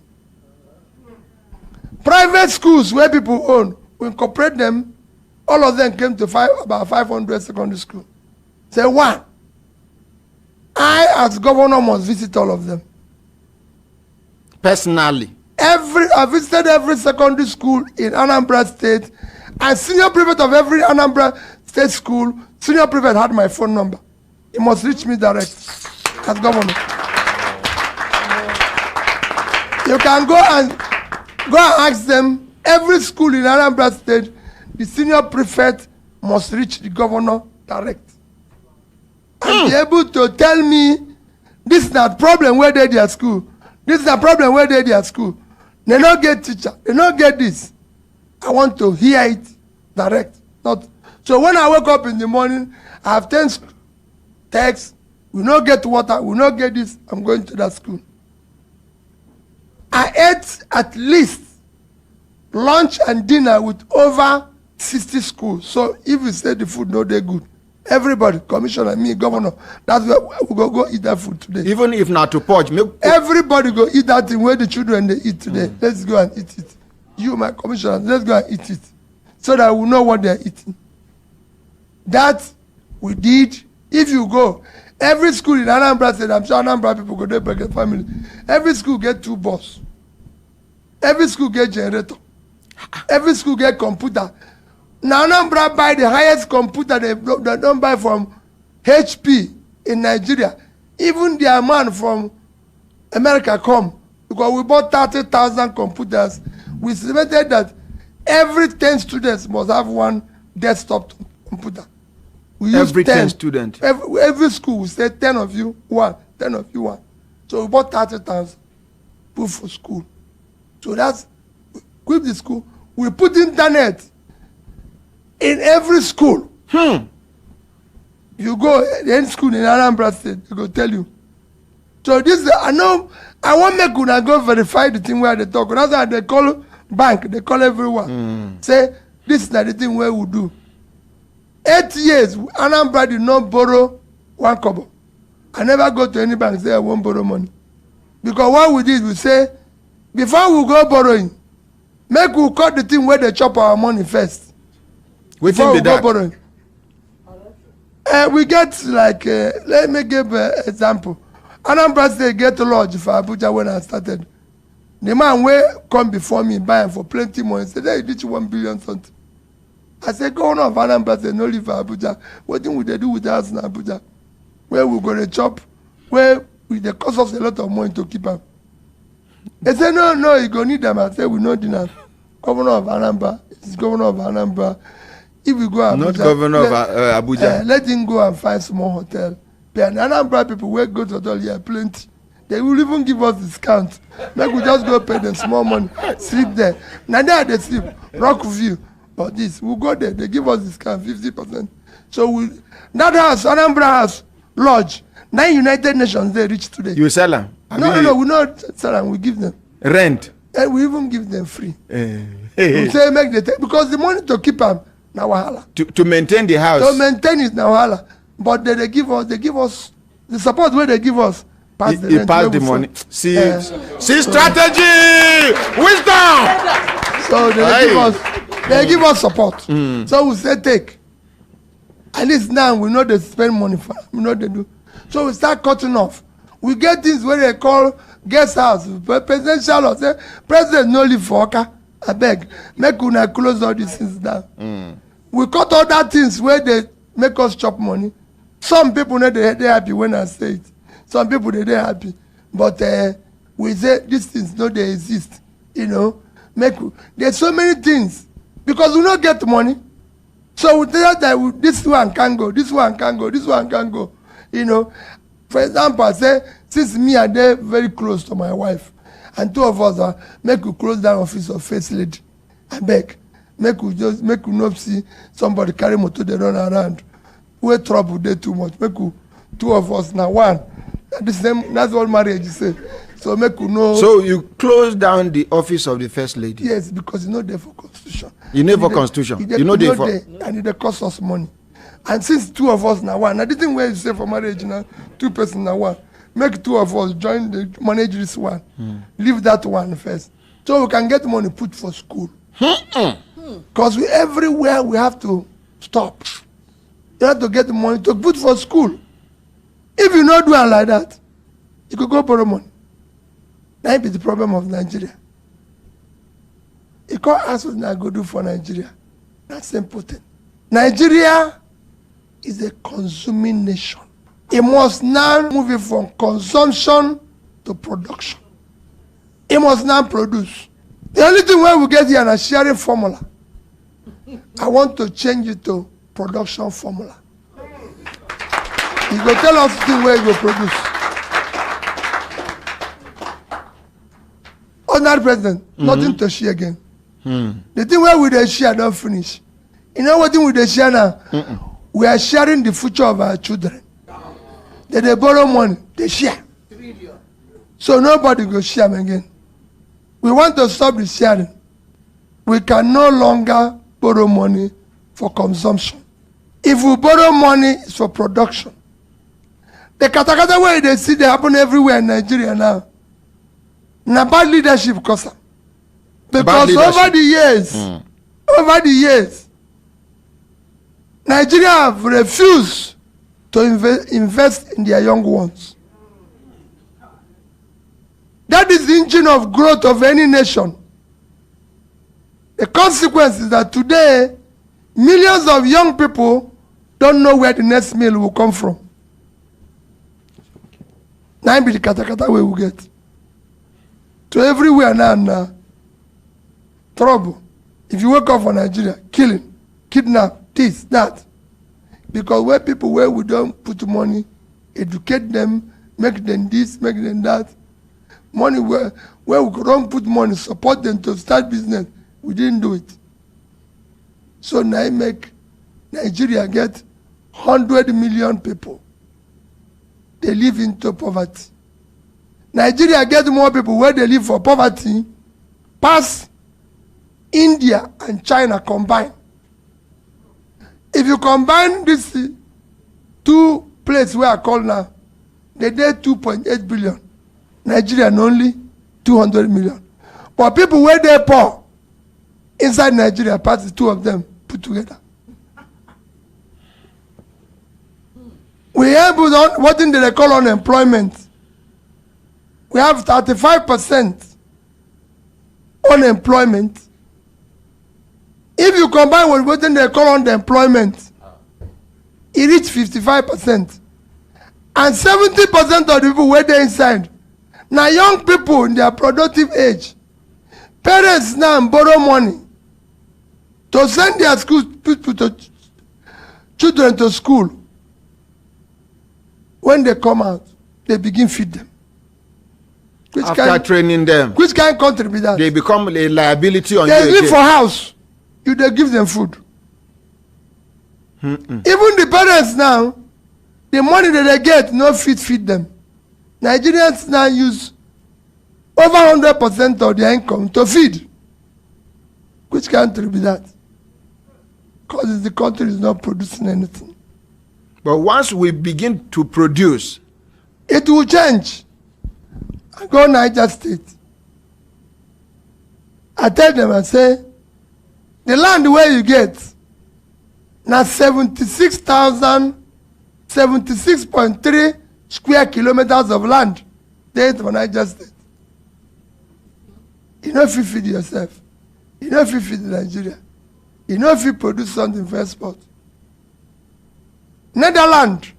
Private schools where people own, we incorporate them, all of them came to about 500 secondary schools. Say, one, I as governor must visit all of them. Personally? I visited every secondary school in Anambra State, and senior prefect of every Anambra State school, senior prefect had my phone number. He must reach me direct as governor. You can go and ask them, every school in Anambra State, the senior prefect must reach the governor direct. And be able to tell me, this is not problem where they their school. This is a problem where they their school. They don't get teacher. They don't get this. I want to hear it direct. Not. So when I wake up in the morning, I have 10 texts. We don't get water. We don't get this. I'm going to that school. I ate at least lunch and dinner with over 60 schools. So if you say the food no they good, everybody, commissioner, me, governor, that's where we go eat that food today. Even if not to purge, everybody go eat that thing where the children they eat today. Let's go and eat it. You, my commissioner, let's go and eat it, so that we know what they're eating. That we did. If you go, every school in Anambra said, I'm sure Anambra people go there, break family. Every school get 2 buses. Every school get generator. Every school get computer. Now Anambra buy the highest computer they don't buy from HP in Nigeria. Even their man from America come, because we bought 30,000 computers. We estimated that every 10 students must have 1 desktop computer. We every 10 students. Every school, we say 10 of you, 1, 10 of you, 1. So we bought 30,000 put for school. So that's, equip the school. We put internet in every school. You go any school in Anambra State, they go tell you. So this, I know, I want make una go verify the thing where they talk. That's why they call bank, they call everyone. Say, this is not the thing where we do. 8 years, Anambra did not borrow 1 kobo. I never go to any bank and say I won't borrow money. Because what we did, we say, before we go borrowing, make we cut the thing where they chop our money first. Before we go borrowing. We get like, let me give an example. Anambra State get lodge for Abuja when I started. The man will come before me buying for plenty money. He said, hey, did you 1 billion something? I said, Governor of Anambra State, no live for Abuja. What thing would they do with us in Abuja? Where we going to chop? Where they cost us a lot of money to keep up. They said, no, you go need them. I said, we know dinner. Governor of Anambra, it's Governor of Anambra. If we go Abuja, not Governor of Abuja. Let him go and find small hotel. And Anambra people will go to hotel here plenty. They will even give us discount. Like we just go pay them small money, sleep there. Now there they sleep, rock view. But this, we'll go there. They give us discount 50%. So that house, Anambra House, lodge. Now United Nations they reach today. You sell them? No, we not sell them. We give them rent. And we even give them free. We say make the because the money to keep them now wahala. To maintain the house. To maintain it now wahala. But they give us the support where they give us. Pass the money. See strategy, wisdom. So they give us support. So we say take. At least now we know they spend money for them. We know they do. So we start cutting off. We get things where they call guest house, presidential or say president no live for Oka. I beg, make una close all these things down. We cut all that things where they make us chop money. Some people know they happy when I say it. Some people they happy, but we say these things no they exist. You know, there's so many things because we don't get money. So we tell that this one can go, this one can go, this one can go. You know, for example, I say since me and they very close to my wife, and two of us make we close down office of first lady. I beg, make we not see somebody carry motor they run around. We trouble they too much. Make we two of us now one. That's what marriage is say. So make you know. So you close down the office of the first lady. Yes, because you know there for constitution. You know for constitution. You know there for. And it cost us money. And since two of us now one, now the thing where you say for marriage now, two person now one, make two of us join the manage this one, leave that one first, so we can get money put for school. Because everywhere we have to stop. You have to get the money to put for school. If you not do it like that, you could go borrow money. That be the problem of Nigeria. You can't ask what I go do for Nigeria. That's important. Nigeria is a consuming nation. It must now move it from consumption to production. It must now produce. The only thing where we get here is a sharing formula. I want to change it to production formula. You go tell us the thing where you go produce. Honored President, nothing to share again. The thing where we share don't finish. You know what thing we share now? We are sharing the future of our children. They borrow money, they share. So nobody will share them again. We want to stop the sharing. We can no longer borrow money for consumption. If we borrow money, it's for production. The katakata way they see they happen everywhere in Nigeria now. Now bad leadership cause them. Because over the years, Nigeria have refused to invest in their young ones. That is the engine of growth of any nation. The consequence is that today, millions of young people don't know where the next meal will come from. Now be the katakata way we get. To everywhere now, trouble. If you wake up for Nigeria, killing, kidnap, this, that. Because where we don't put money, educate them, make them this, make them that. Money where we don't put money, support them to start business, we didn't do it. So now make Nigeria get 100 million people. They live into poverty. Nigeria get more people where they live for poverty, past India and China combined. If you combine these two places where I call now, they did 2.8 billion. Nigeria only 200 million. But people where they poor inside Nigeria, past the two of them put together. We have what they call unemployment. We have 35% unemployment. If you combine with what they call unemployment, it reaches 55%. And 70% of the people where they inside. Now young people in their productive age, parents now borrow money to send their children to school. When they come out, they begin feed them. After training them. Which kind of country be that? They become a liability on you. They live for house. They give them food. Even the parents now, The money that they get, no feed them. Nigerians now use over 100% of their income to feed. Which country be that? Because the country is not producing anything. But once we begin to produce, it will change. I go Niger State. I tell them, I say, the land where you get, now 76.3 square kilometers of land. There for Niger State. You know if you feed yourself. You know if you feed Nigeria. You know if you produce something for export. Netherlands,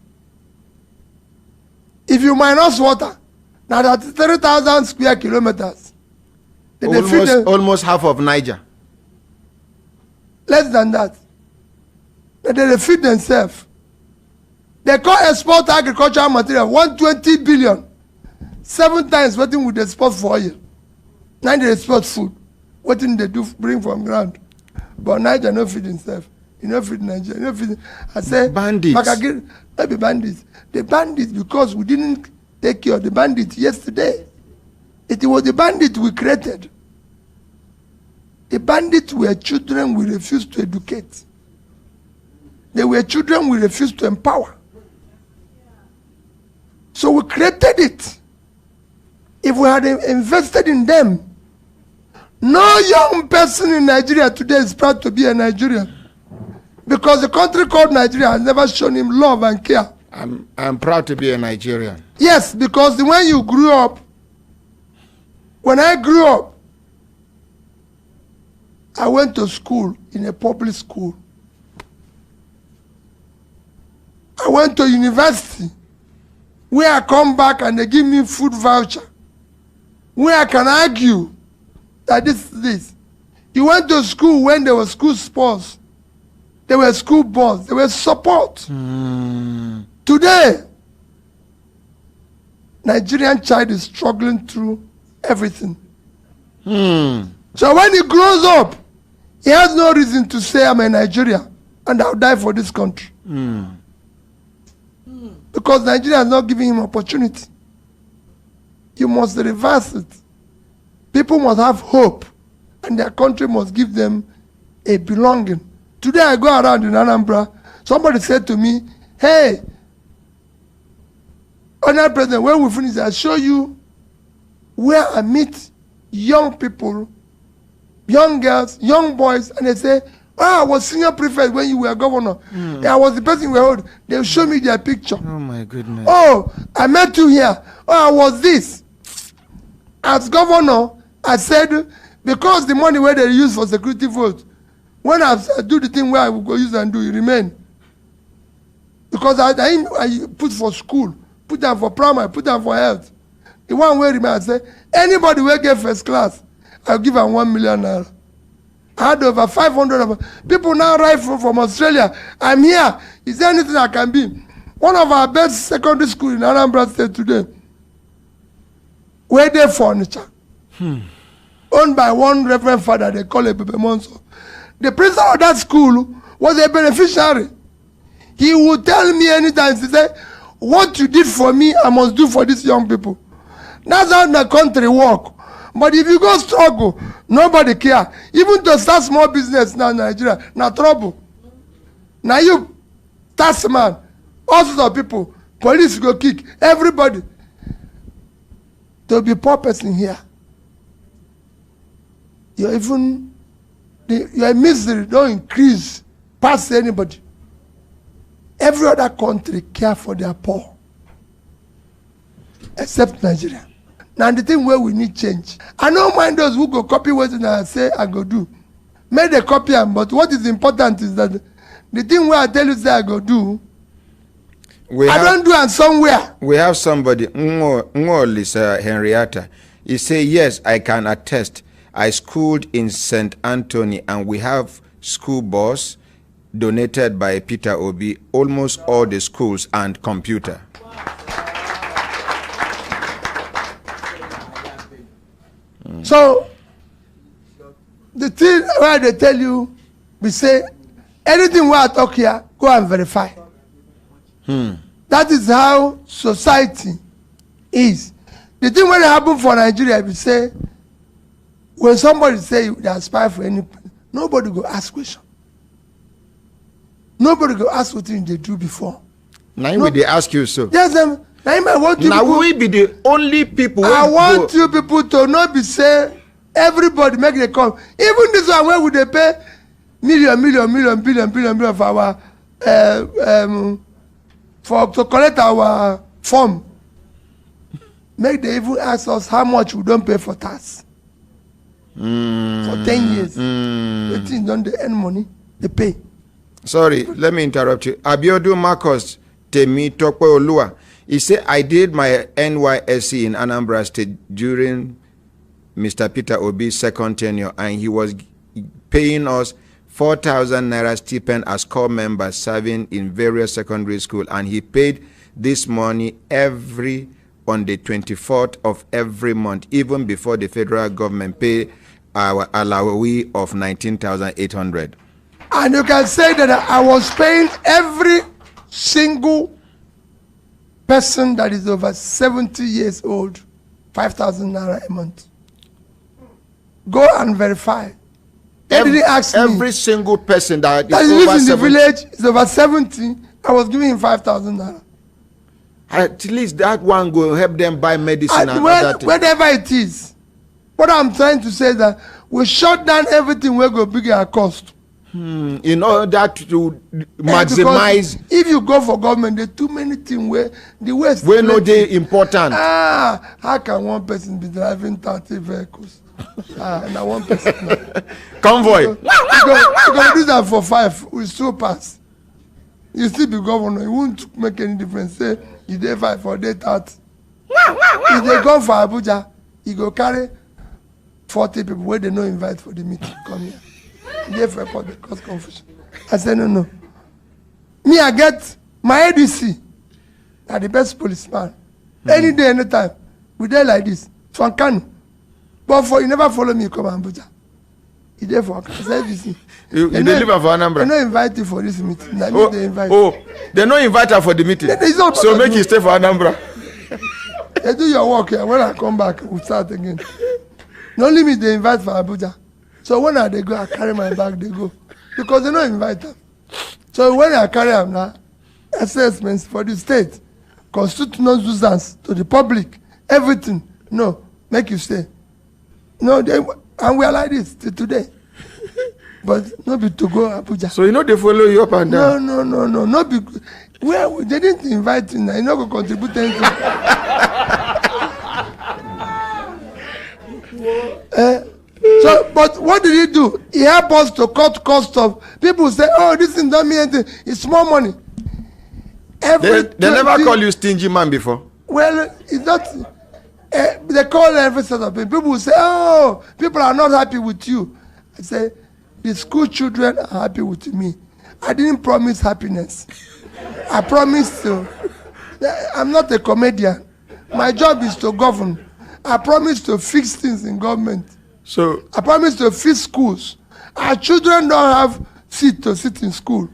if you minus water, now that's 30,000 square kilometers. Almost half of Niger. Less than that. They feed themselves. They call export agricultural material 120 billion. 7 times what would they export for oil. Now they export food. What they do bring from ground. But Niger no feed himself. You know feed Nigeria. You know feed. I say bandits. Not be bandits. The bandits because we didn't take care of the bandits yesterday. It was the bandits we created. The bandits were children we refused to educate. They were children we refused to empower. So we created it. If we had invested in them, no young person in Nigeria today is proud to be a Nigerian. Because the country called Nigeria has never shown him love and care. I'm proud to be a Nigerian. Yes, because when you grew up, when I grew up, I went to school in a public school. I went to university where I come back and they give me food voucher. Where I can argue that this. You went to school when there were school sports. There were school boards. There was support. Today, Nigerian child is struggling through everything. So when he grows up, he has no reason to say I'm a Nigerian and I'll die for this country. Because Nigeria is not giving him opportunity. You must reverse it. People must have hope and their country must give them a belonging. Today I go around in Anambra, somebody said to me, hey, Honorable President, when we finish, I'll show you where I meet young people, young girls, young boys, and they say, oh, I was senior prefect when you were governor. I was the person we heard. They'll show me their picture. Oh my goodness. Oh, I met you here. Oh, I was this. As governor, I said, because the money where they use for security vote, when I do the thing where I will go use and do, it remain. Because I put for school, put them for primary, put them for health. The one where remain, I say, anybody will get first class, I'll give them 1 million naira. I had over 500 of people now arrive from Australia. I'm here. Is there anything I can be? One of our best secondary school in Anambra State today, where they furniture, owned by one reverend father, they call it Bebe Monso. The principal of that school was a beneficiary. He would tell me anytime, he said, what you did for me, I must do for these young people. That's how the country work. But if you go struggle, nobody care. Even to start small business now in Nigeria, now trouble. Now you, tax man, all sorts of people, police go kick, everybody. There'll be poor person here. You're even, your misery don't increase past anybody. Every other country care for their poor. Except Nigeria. Now the thing where we need change. I don't mind those who go copy what I say I go do. May they copy them, but what is important is that the thing where I tell you say I go do, I don't do it somewhere. We have somebody, Lisa Henrietta. He say, yes, I can attest. I schooled in St. Anthony and we have school bus donated by Peter Obi, almost all the schools and computer. So, the thing where they tell you, we say, anything where I talk here, go and verify. That is how society is. The thing when it happen for Nigeria, we say, when somebody say they aspire for any, nobody go ask question. Nobody go ask what they do before. Now no, they ask you so. Yes, I want you now people, we be the only people. I want you people to not be say everybody make they come. Even this one where would they pay million billion for our for to collect our form. Make they even ask us how much we don't pay for tax. For 10 years. The thing don't they earn money, they pay. Sorry, let me interrupt you. Abiodu Marcos Temi Tokwe Olua. He said, I did my NYSC in Anambra State during Mr. Peter Obi's second tenure, and he was paying us 4,000 naira stipend as core members serving in various secondary schools, and he paid this money on the 24th of every month, even before the federal government paid our allowee of 19,800. And you can say that I was paying every single person that is over 70 years old 5,000 naira a month. Go and verify. They didn't ask me. Every single person that is lives in the village is over 70. I was giving him 5,000 naira. At least that one will help them buy medicine and other things. Whatever it is. What I'm trying to say is that we shut down everything where go bigger at cost. In order to maximize. If you go for government, there are too many things where the West. Where no they important. How can one person be driving 30 vehicles? Now one person. Convoy. You can do that for 5. We still pass. You still be governor. It won't make any difference. Say you day 5 or day 30. If they go for Abuja, you go carry 40 people where they no invite for the meeting. Come here. They report the cause confusion. I said no. Me, I get my ADC. Are the best policeman. Any day, anytime. We there like this. From Kanu. But for you never follow me, come Abuja. You there for ADC. You deliver for Anambra. They don't invite you for this meeting. They invite. They don't invite her for the meeting. So make you stay for Anambra. They do your work here. When I come back, we'll start again. Not only me, they invite for Abuja. So when they go, I carry my bag, they go. Because they don't invite them. So when I carry them now, assessments for the state, constitutional nuisance to the public, everything. No, make you stay. No, and we are like this till today. But not be to go Abuja. So you know they follow you up and down? No. Not be. Well, they didn't invite you now. You're not going to contribute anything. So, but what did he do? He helped us to cut cost of. People say, oh, this thing don't mean anything. It's small money. They never call you stingy man before? Well, it's not. They call every sort of people. People say, oh, people are not happy with you. I say, the school children are happy with me. I didn't promise happiness. I promised to. I'm not a comedian. My job is to govern. I promise to fix things in government. So I promise to fix schools. Our children don't have seat to sit in school.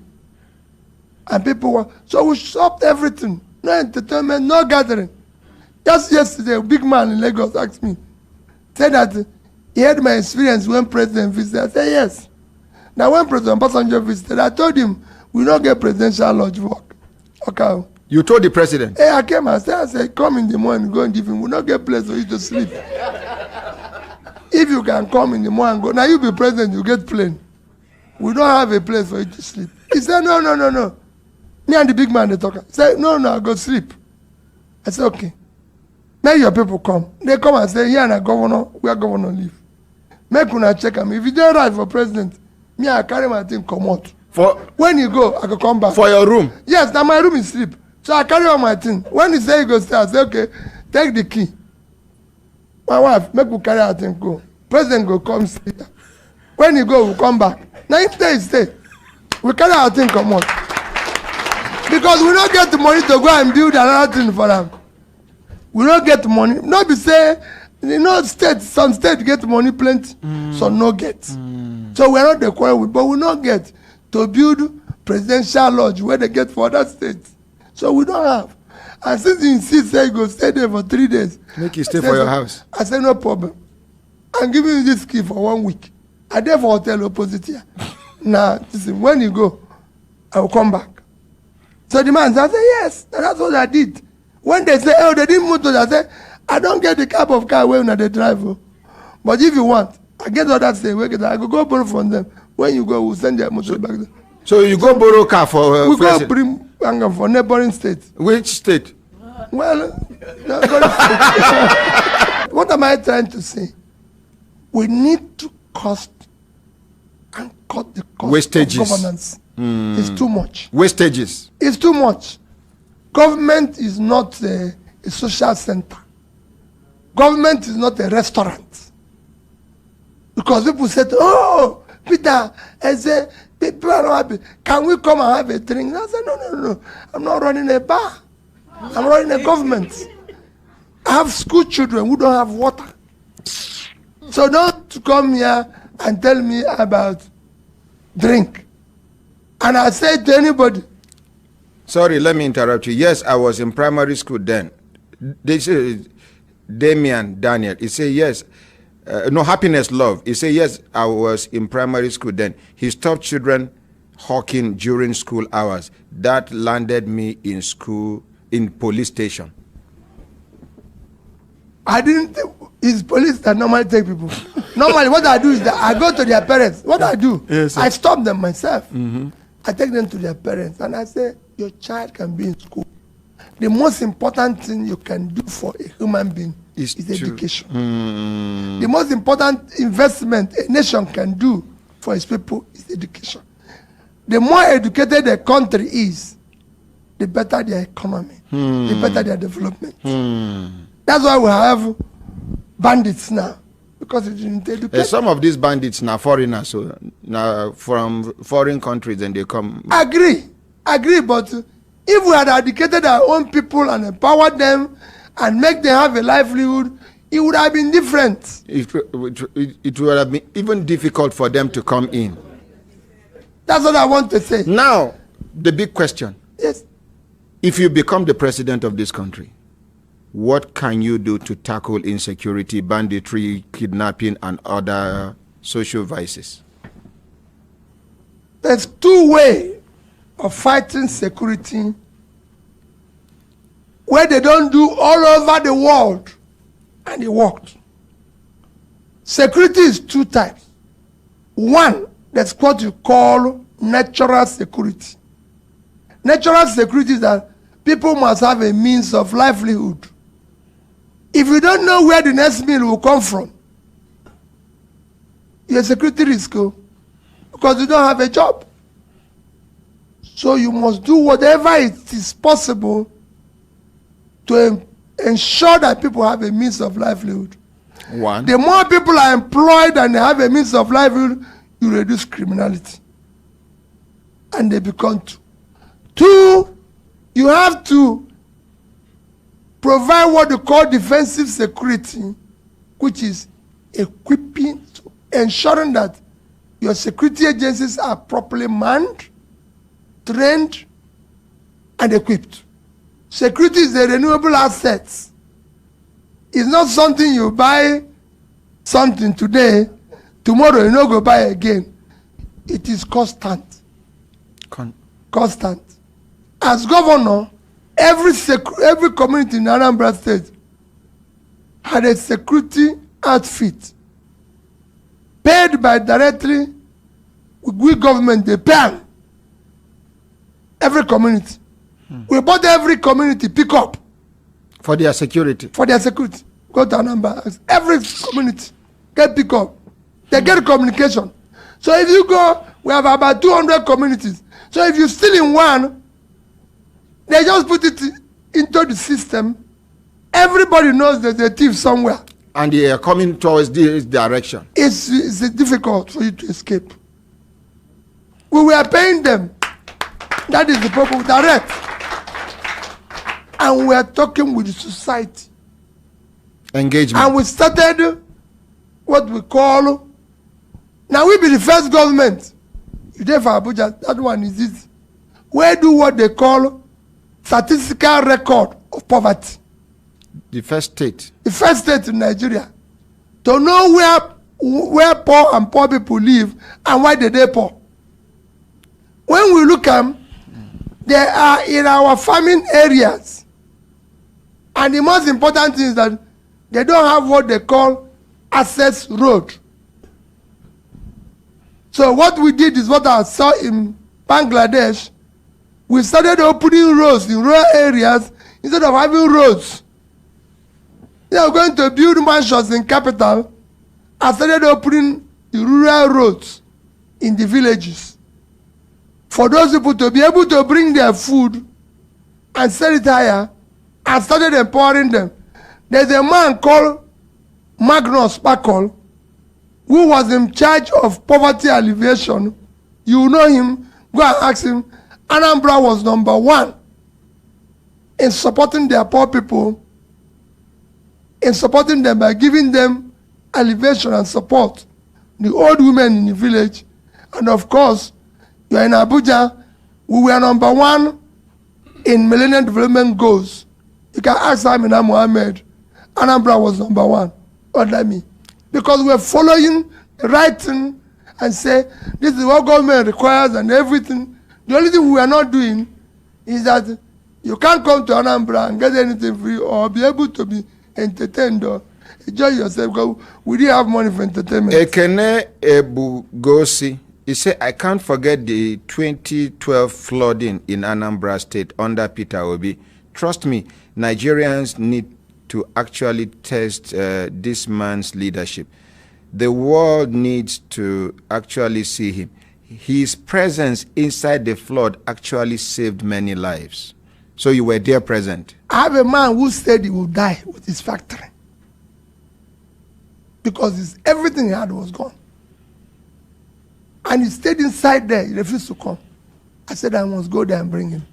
And people want. So we stopped everything. No entertainment, no gathering. Just yesterday, a big man in Lagos asked me, said that he had my experience when President visited. I said, yes. Now when President Obasanjo visited, I told him, we don't get presidential lodge work. Okay. You told the president? Hey, I came and said, come in the morning, go and give him. We don't get place for you to sleep. If you can come in the morning and go, now you be president, you get plane. We don't have a place for you to sleep. He said, no. Me and the big man, they talk. He said, no, go sleep. I said, okay. Make your people come. They come and say, here na governor, where governor live. Make una check him. If you don't right for president, me, I carry my thing, come out. When you go, I can come back. For your room? Yes, now my room is sleep. So I carry on my thing. When he say he go stay, I say, okay, take the key. My wife, make we carry our thing go. President go come stay. When he go, we come back. Now if they stay, we carry our thing come out. Because we don't get the money to go and build another thing for them. We don't get money. Not be say, some states get money plenty, some no get. So we're not the quarrel with, but we not get to build presidential lodge where they get for other states. So we don't have. And since you insist that you go stay there for 3 days. Make you stay for your house. I said, no problem. I'm giving you this key for 1 week. I there for hotel opposite here. Now, listen, when you go, I will come back. So the man said, yes, and that's what I did. When they say, oh, they didn't move to that, I said, I don't get the cab of car when they drive. But if you want, I get what that say, I go borrow from them. When you go, we'll send their motor back there. So you go borrow car for we go bring for neighboring states. Which state? Well, what am I trying to say? We need to cut the cost wastages. Of governance. It's too much. Wastages. It's too much. Government is not a social center. Government is not a restaurant. Because people said, oh, Peter, I say, people are not happy. Can we come and have a drink? I said, no. I'm not running a bar. I'm running a government. I have school children who don't have water. So don't come here and tell me about drink. And I say to anybody. Sorry, let me interrupt you. Yes, I was in primary school then. They say, Daniel, he said, yes. No, Happiness Love. He said, yes, I was in primary school then. He stopped children hawking during school hours. That landed me in school, in police station. I didn't, it's police that normally take people. Normally, what I do is that I go to their parents. What I do, yes, I stop them myself. I take them to their parents and I say, your child can be in school. The most important thing you can do for a human being is education. The most important investment a nation can do for its people is education. The more educated a country is, the better their economy, the better their development. That's why we have bandits now, because it didn't educate. Some of these bandits now foreigners, so now from foreign countries, and they come. Agree, but if we had educated our own people and empowered them and make them have a livelihood, it would have been different. It would have been even difficult for them to come in. That's what I want to say. Now, the big question. Yes. If you become the president of this country, what can you do to tackle insecurity, banditry, kidnapping, and other social vices? There's two ways of fighting security where they don't do all over the world and it worked. Security is two types. One, that's what you call natural security. Natural security is that people must have a means of livelihood. If you don't know where the next meal will come from, you're a security risk because you don't have a job. So you must do whatever it is possible to ensure that people have a means of livelihood. One. The more people are employed and they have a means of livelihood, you reduce criminality. And they become two. Two, you have to provide what they call defensive security, which is equipping, ensuring that your security agencies are properly manned, trained, and equipped. Security is a renewable asset. It's not something you buy something today, tomorrow you no go buy again. It is constant. Constant. As governor, every community in Anambra State had a security outfit paid by directly with government. They pay them. Every community. We bought every community pick up. For their security. For their security. Go to Anambra. Every community get pick up. They get communication. So if you go, we have about 200 communities. So if you steal in one, they just put it into the system. Everybody knows there's a thief somewhere. And they are coming towards this direction. It's difficult for you to escape. We were paying them. That is the purpose, direct. And we are talking with the society. Engagement. And we started what we call, now we be the first government. You there for Abuja, that one is it. We do what they call statistical record of poverty. The first state. The first state in Nigeria. To know where poor and poor people live and why they poor. When we look at them, they are in our farming areas. And the most important thing is that they don't have what they call access road. So what we did is what I saw in Bangladesh. We started opening roads in rural areas instead of having roads. They are going to build mansions in capital and started opening the rural roads in the villages. For those people to be able to bring their food and sell it higher and started empowering them. There's a man called Magnus Pakol who was in charge of poverty alleviation. You know him, go and ask him. Anambra was #1 in supporting their poor people, in supporting them by giving them alleviation and support. The old women in the village, and of course, you are in Abuja, we were #1 in Millennium Development Goals. You can ask Amina Mohammed, Anambra was #1 under me. Because we're following the right thing and say, this is what government requires and everything. The only thing we are not doing is that you can't come to Anambra and get anything free or be able to be entertained or enjoy yourself because we didn't have money for entertainment. Ekene Ebugosi, he said, I can't forget the 2012 flooding in Anambra State under Peter Obi. Trust me, Nigerians need to actually test this man's leadership. The world needs to actually see him. His presence inside the flood actually saved many lives. So you were there present. I have a man who said he would die with his factory because everything he had was gone. And he stayed inside there. He refused to come. I said I must go there and bring him.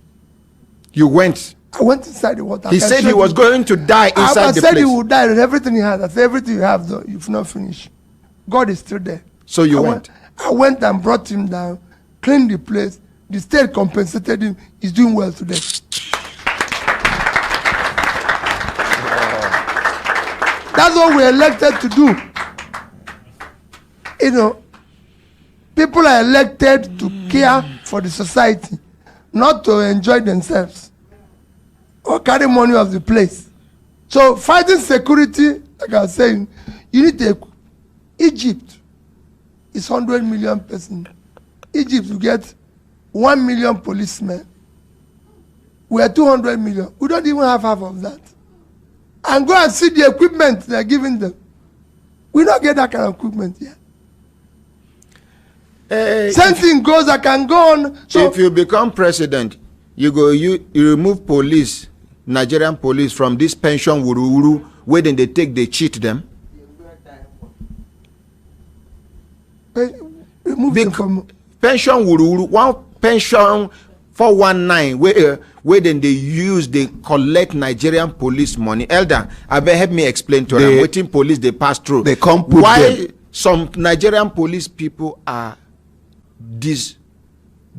You went? I went inside the water. He said he was going to die inside the place. I said he would die with everything he had. I said everything you have, though, you've not finished. God is still there. So you went? I went and brought him down, cleaned the place. The state compensated him. He's doing well today. That's what we're elected to do. You know, people are elected to care for the society, not to enjoy themselves or carry money of the place. So fighting security, like I was saying, you need to. Egypt is 100 million person. Egypt will get 1 million policemen. We are 200 million. We don't even have half of that. And go and see the equipment they're giving them. We don't get that kind of equipment here. Same thing goes, I can go on. So if you become president, you remove police, Nigerian police from this pension wuru where then they cheat them. Remove from pension wuru, one pension 419 where then they collect Nigerian police money. Elder, I better help me explain to them. Waiting police they pass through. They come put why them. Some Nigerian police people are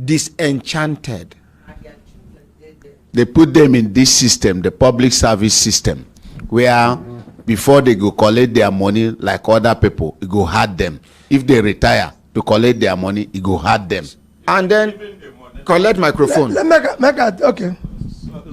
disenchanted. They put them in this system, the public service system, where before they go collect their money like other people, it go hard them. If they retire to collect their money, it go hard them. And then collect microphone. Okay.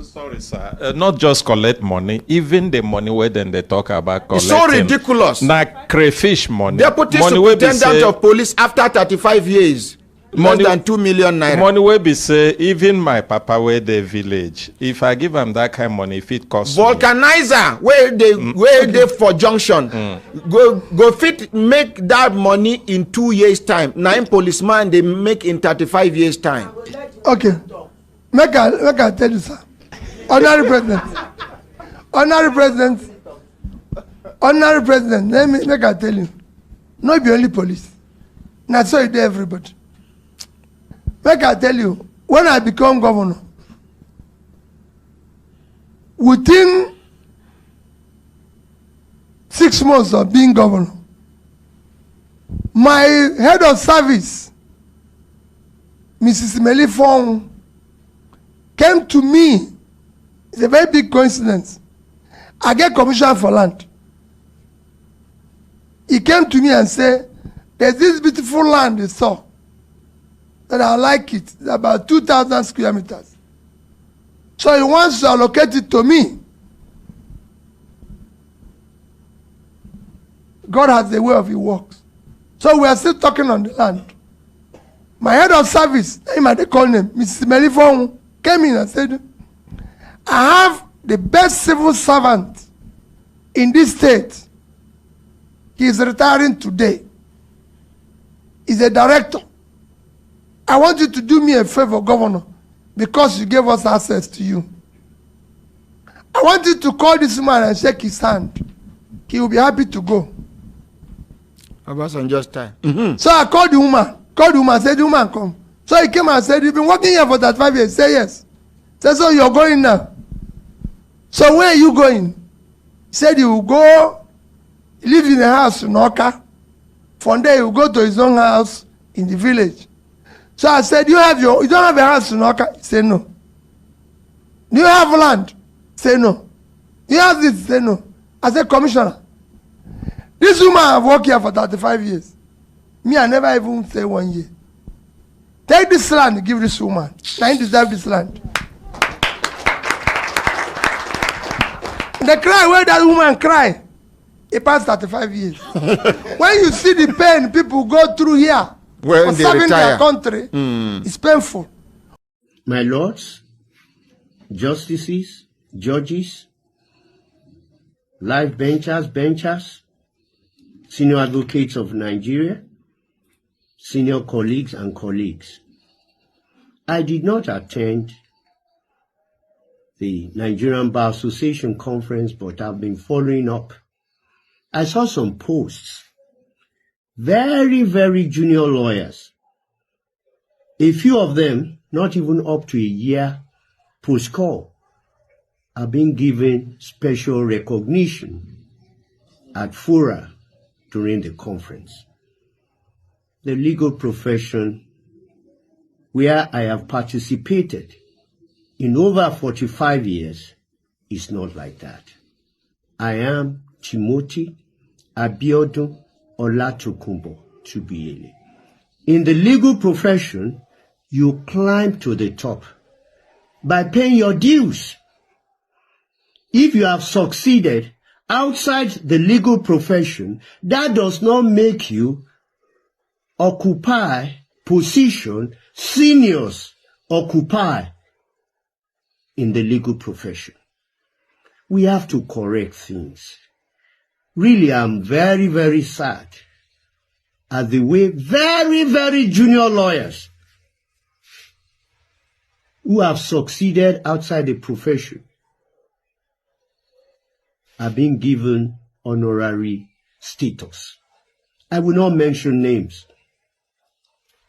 Sorry, sir. Not just collect money, even the money where then they talk about collecting. It's so ridiculous. Like crayfish money. Deputy Superintendent of Police after 35 years. Money, less than 2 million naira. Money will be say, even my papa where the village, if I give him that kind of money, if it costs vulcanizer me. where they for junction go fit make that money in 2 years time. 9 policemen they make in 35 years time. Okay, make I tell you, sir. Honorary president, let me make I tell you, not be only police. Not so it everybody. Make I tell you, when I become governor, within 6 months of being governor, my head of service, Mrs. Melifong, came to me It's a very big coincidence. I get commission for land. He came to me and said, there's this beautiful land he saw that I like it. It's about 2,000 square meters. So he wants to allocate it to me. God has the way of his works. So we are still talking on the land. My head of service, they call him, Mrs. Melifon, came in and said, I have the best civil servant in this state. He is retiring today. He's a director. I want you to do me a favor, Governor, because you gave us access to you. I want you to call this man and shake his hand. He will be happy to go. About on just time. So I called the woman. Said the woman come. So he came and said, you've been working here for 35 years. Say yes. Said, so you're going now. So where are you going? He said he will go, he lives in a house in Oka. From there he will go to his own house in the village. So I said, you don't have a house in Oka? He said, no. Do you have land? He said, no. Do you have this? He said, no. I said, Commissioner, this woman have worked here for 35 years. Me, I never even say 1 year. Take this land and give this woman. I deserve this land. The cry where that woman cry, it passed 35 years. When you see the pain people go through here for serving their country, it's painful. My lords, justices, judges, life benchers, senior advocates of Nigeria, senior colleagues and colleagues. I did not attend the Nigerian Bar Association conference, but I've been following up. I saw some posts. Very, very junior lawyers. A few of them, not even up to a year post-call, are being given special recognition at fora during the conference. The legal profession, where I have participated in over 45 years, is not like that. I am Timothy Abiodun Olatokunbo Tubiele. In the legal profession, you climb to the top by paying your dues. If you have succeeded outside the legal profession, that does not make you occupy position seniors occupy in the legal profession. We have to correct things. Really, I'm very, very sad at the way very, very junior lawyers who have succeeded outside the profession are being given honorary status. I will not mention names.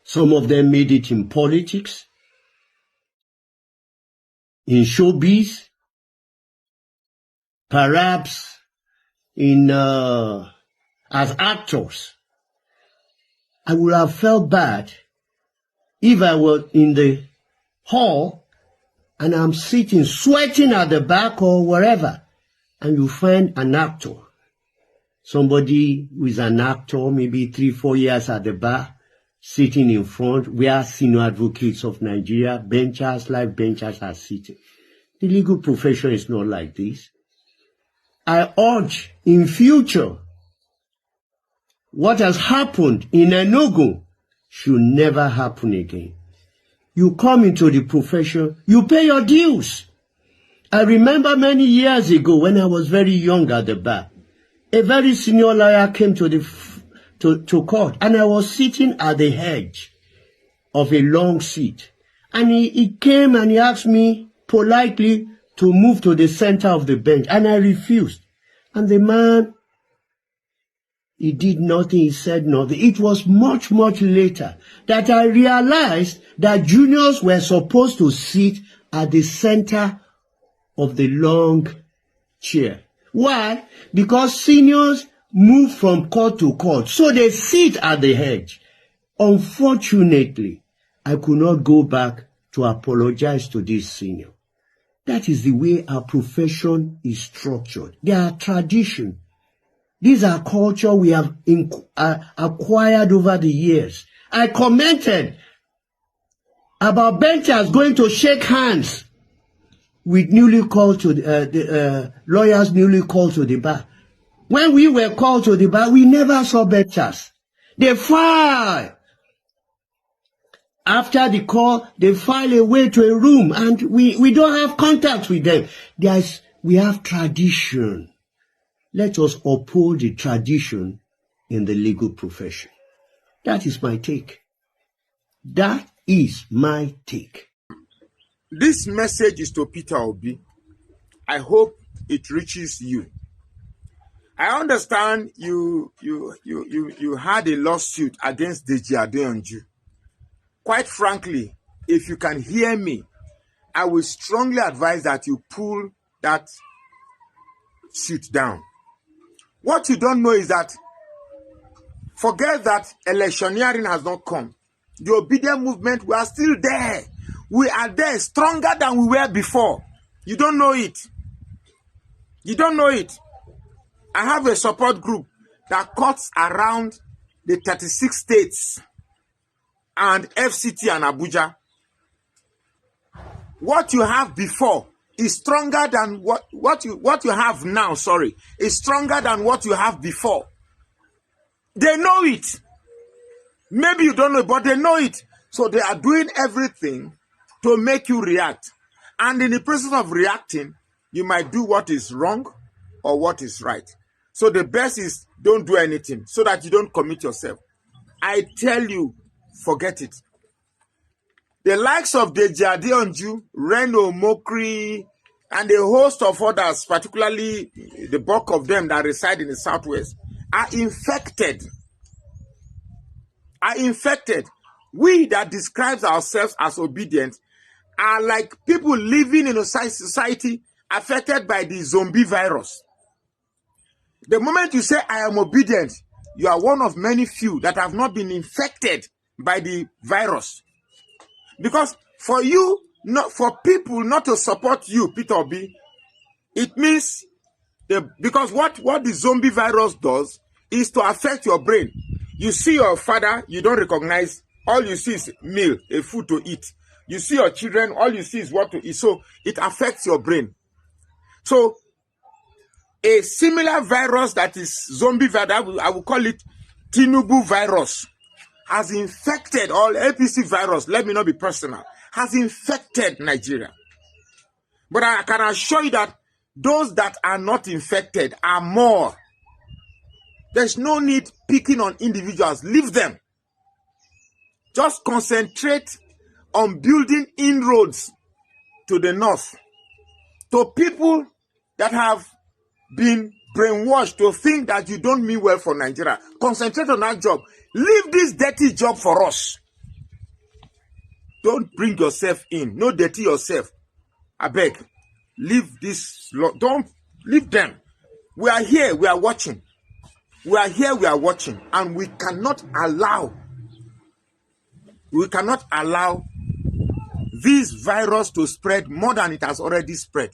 Some of them made it in politics, in showbiz, perhaps in as actors. I would have felt bad if I were in the hall and I'm sitting sweating at the back or wherever, and you find an actor, somebody who is an actor, maybe 3-4 years at the bar, sitting in front where senior advocates of Nigeria, benchers, life benchers are sitting. The legal profession is not like this. I urge in future, what has happened in Enugu should never happen again. You come into the profession, you pay your dues. I remember many years ago when I was very young at the bar, a very senior lawyer came to court, and I was sitting at the edge of a long seat. And he came and he asked me politely to move to the center of the bench, and I refused. And the man, he did nothing, he said nothing. It was much, much later that I realized that juniors were supposed to sit at the center of the long chair. Why? Because seniors move from court to court, so they sit at the edge. Unfortunately, I could not go back to apologize to this senior. That is the way our profession is structured. There are traditions. These are culture we have acquired over the years. I commented about benchers going to shake hands with newly called to the lawyers newly called to the bar. When we were called to the bar, we never saw benchers. They file. After the call, they file away to a room, and we don't have contact with them. We have tradition. Let us uphold the tradition in the legal profession. That is my take. That is my take. This message is to Peter Obi. I hope it reaches you. I understand you had a lawsuit against Deji Adeyanju. Quite frankly, if you can hear me, I will strongly advise that you pull that suit down. What you don't know is that, forget that electioneering has not come. The obedient movement, we are still there. We are there, stronger than we were before. You don't know it. You don't know it. I have a support group that cuts around the 36 states and FCT and Abuja. What you have before is stronger than what you have now, is stronger than what you have before. They know it. Maybe you don't know, but they know it. So they are doing everything to make you react. And in the process of reacting, you might do what is wrong or what is right. So the best is don't do anything so that you don't commit yourself. I tell you, forget it. The likes of Deji Adeyanju, Reno, Mokri, and a host of others, particularly the bulk of them that reside in the Southwest, are infected. We that describes ourselves as obedient are like people living in a society affected by the zombie virus. The moment you say, I am obedient, you are one of many few that have not been infected by the virus. Because for people not to support you, Peter Obi, it means, because what the zombie virus does is to affect your brain. You see your father, you don't recognize, all you see is meal, a food to eat. You see your children, all you see is what to eat. So it affects your brain. So a similar virus that is zombie virus, I will call it Tinubu virus, has infected, or APC virus, let me not be personal, has infected Nigeria. But I can assure you that those that are not infected are more. There's no need picking on individuals. Leave them. Just concentrate on building inroads to the north. To people that have been brainwashed to think that you don't mean well for Nigeria. Concentrate on that job. Leave this dirty job for us. Don't bring yourself in. No dirty yourself. I beg. Leave this. Don't leave them. We are here. We are watching. We are here. We are watching. And we cannot allow this virus to spread more than it has already spread.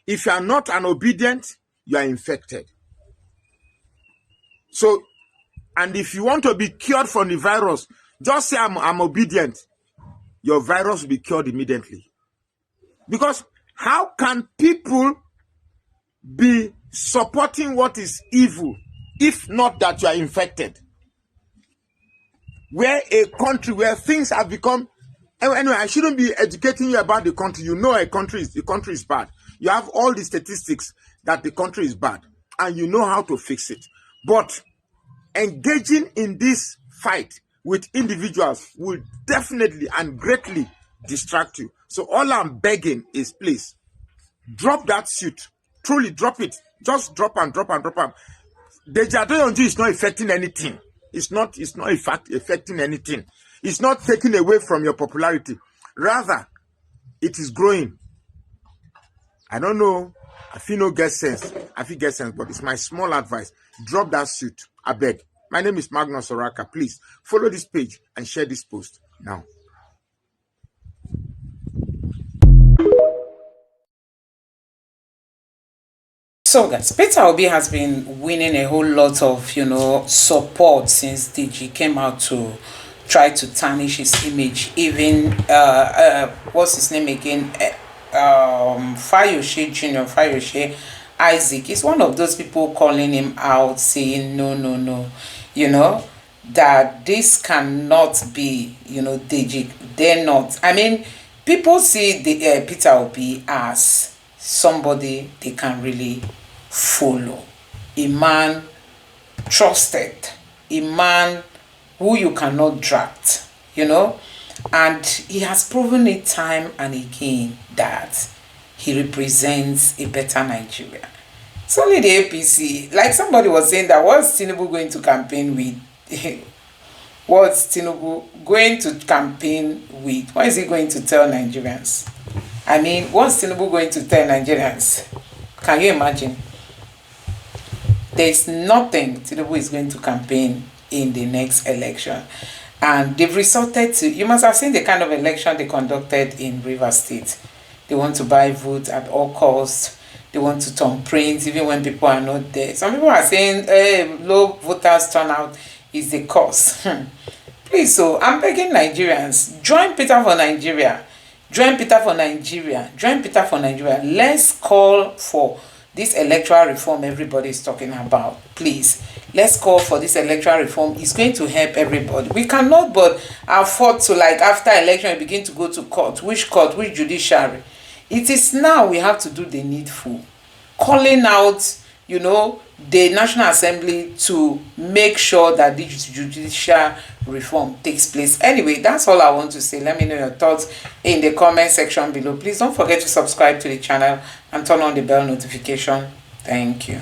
If you are not an obedient, you are infected. So, and if you want to be cured from the virus, just say I'm obedient. Your virus will be cured immediately. Because how can people be supporting what is evil if not that you are infected? Where a country where things have become, anyway, I shouldn't be educating you about the country. You know the country is bad. You have all the statistics that the country is bad, and you know how to fix it. But engaging in this fight with individuals will definitely and greatly distract you. So all I'm begging is, please, drop that suit. Truly drop it. Just drop and drop and drop and. Deji Adeyanju is not affecting anything. It's not in fact affecting anything. It's not taking away from your popularity. Rather, it is growing. I don't know. I feel no get sense. But it's my small advice. Drop that suit. I beg. My name is Magnus Oraka. Please follow this page and share this post now. So guys, Peter Obi has been winning a whole lot of, you know, support since DG came out to try to tarnish his image. Even what's his name again? Fayose Jr., Fayose Isaac is one of those people calling him out, saying no, you know, that this cannot be, you know, DG. They're not. I mean, people see the Peter Obi as somebody they can really follow, a man trusted, a man who you cannot draft, you know, and he has proven it time and again that he represents a better Nigeria. It's only the APC. Like somebody was saying that, what's Tinubu going to campaign with? What's Tinubu going to campaign with? What is he going to tell Nigerians? I mean, what's Tinubu going to tell Nigerians? Can you imagine? There is nothing Tinubu is going to campaign in the next election. And they've resorted to, you must have seen the kind of election they conducted in Rivers State. They want to buy votes at all costs. They want to turn prints even when people are not there. Some people are saying, hey, low voters turnout is the cause. Please, so I'm begging Nigerians, join Peter for Nigeria. Join Peter for Nigeria. Join Peter for Nigeria. Let's call for this electoral reform everybody is talking about. Please, let's call for this electoral reform. It's going to help everybody. We cannot but afford to, like, after election, begin to go to court. Which court? Which judiciary? It is now we have to do the needful. Calling out, you know, the National Assembly to make sure that the judicial reform takes place. Anyway, that's all I want to say. Let me know your thoughts in the comment section below. Please don't forget to subscribe to the channel and turn on the bell notification. Thank you.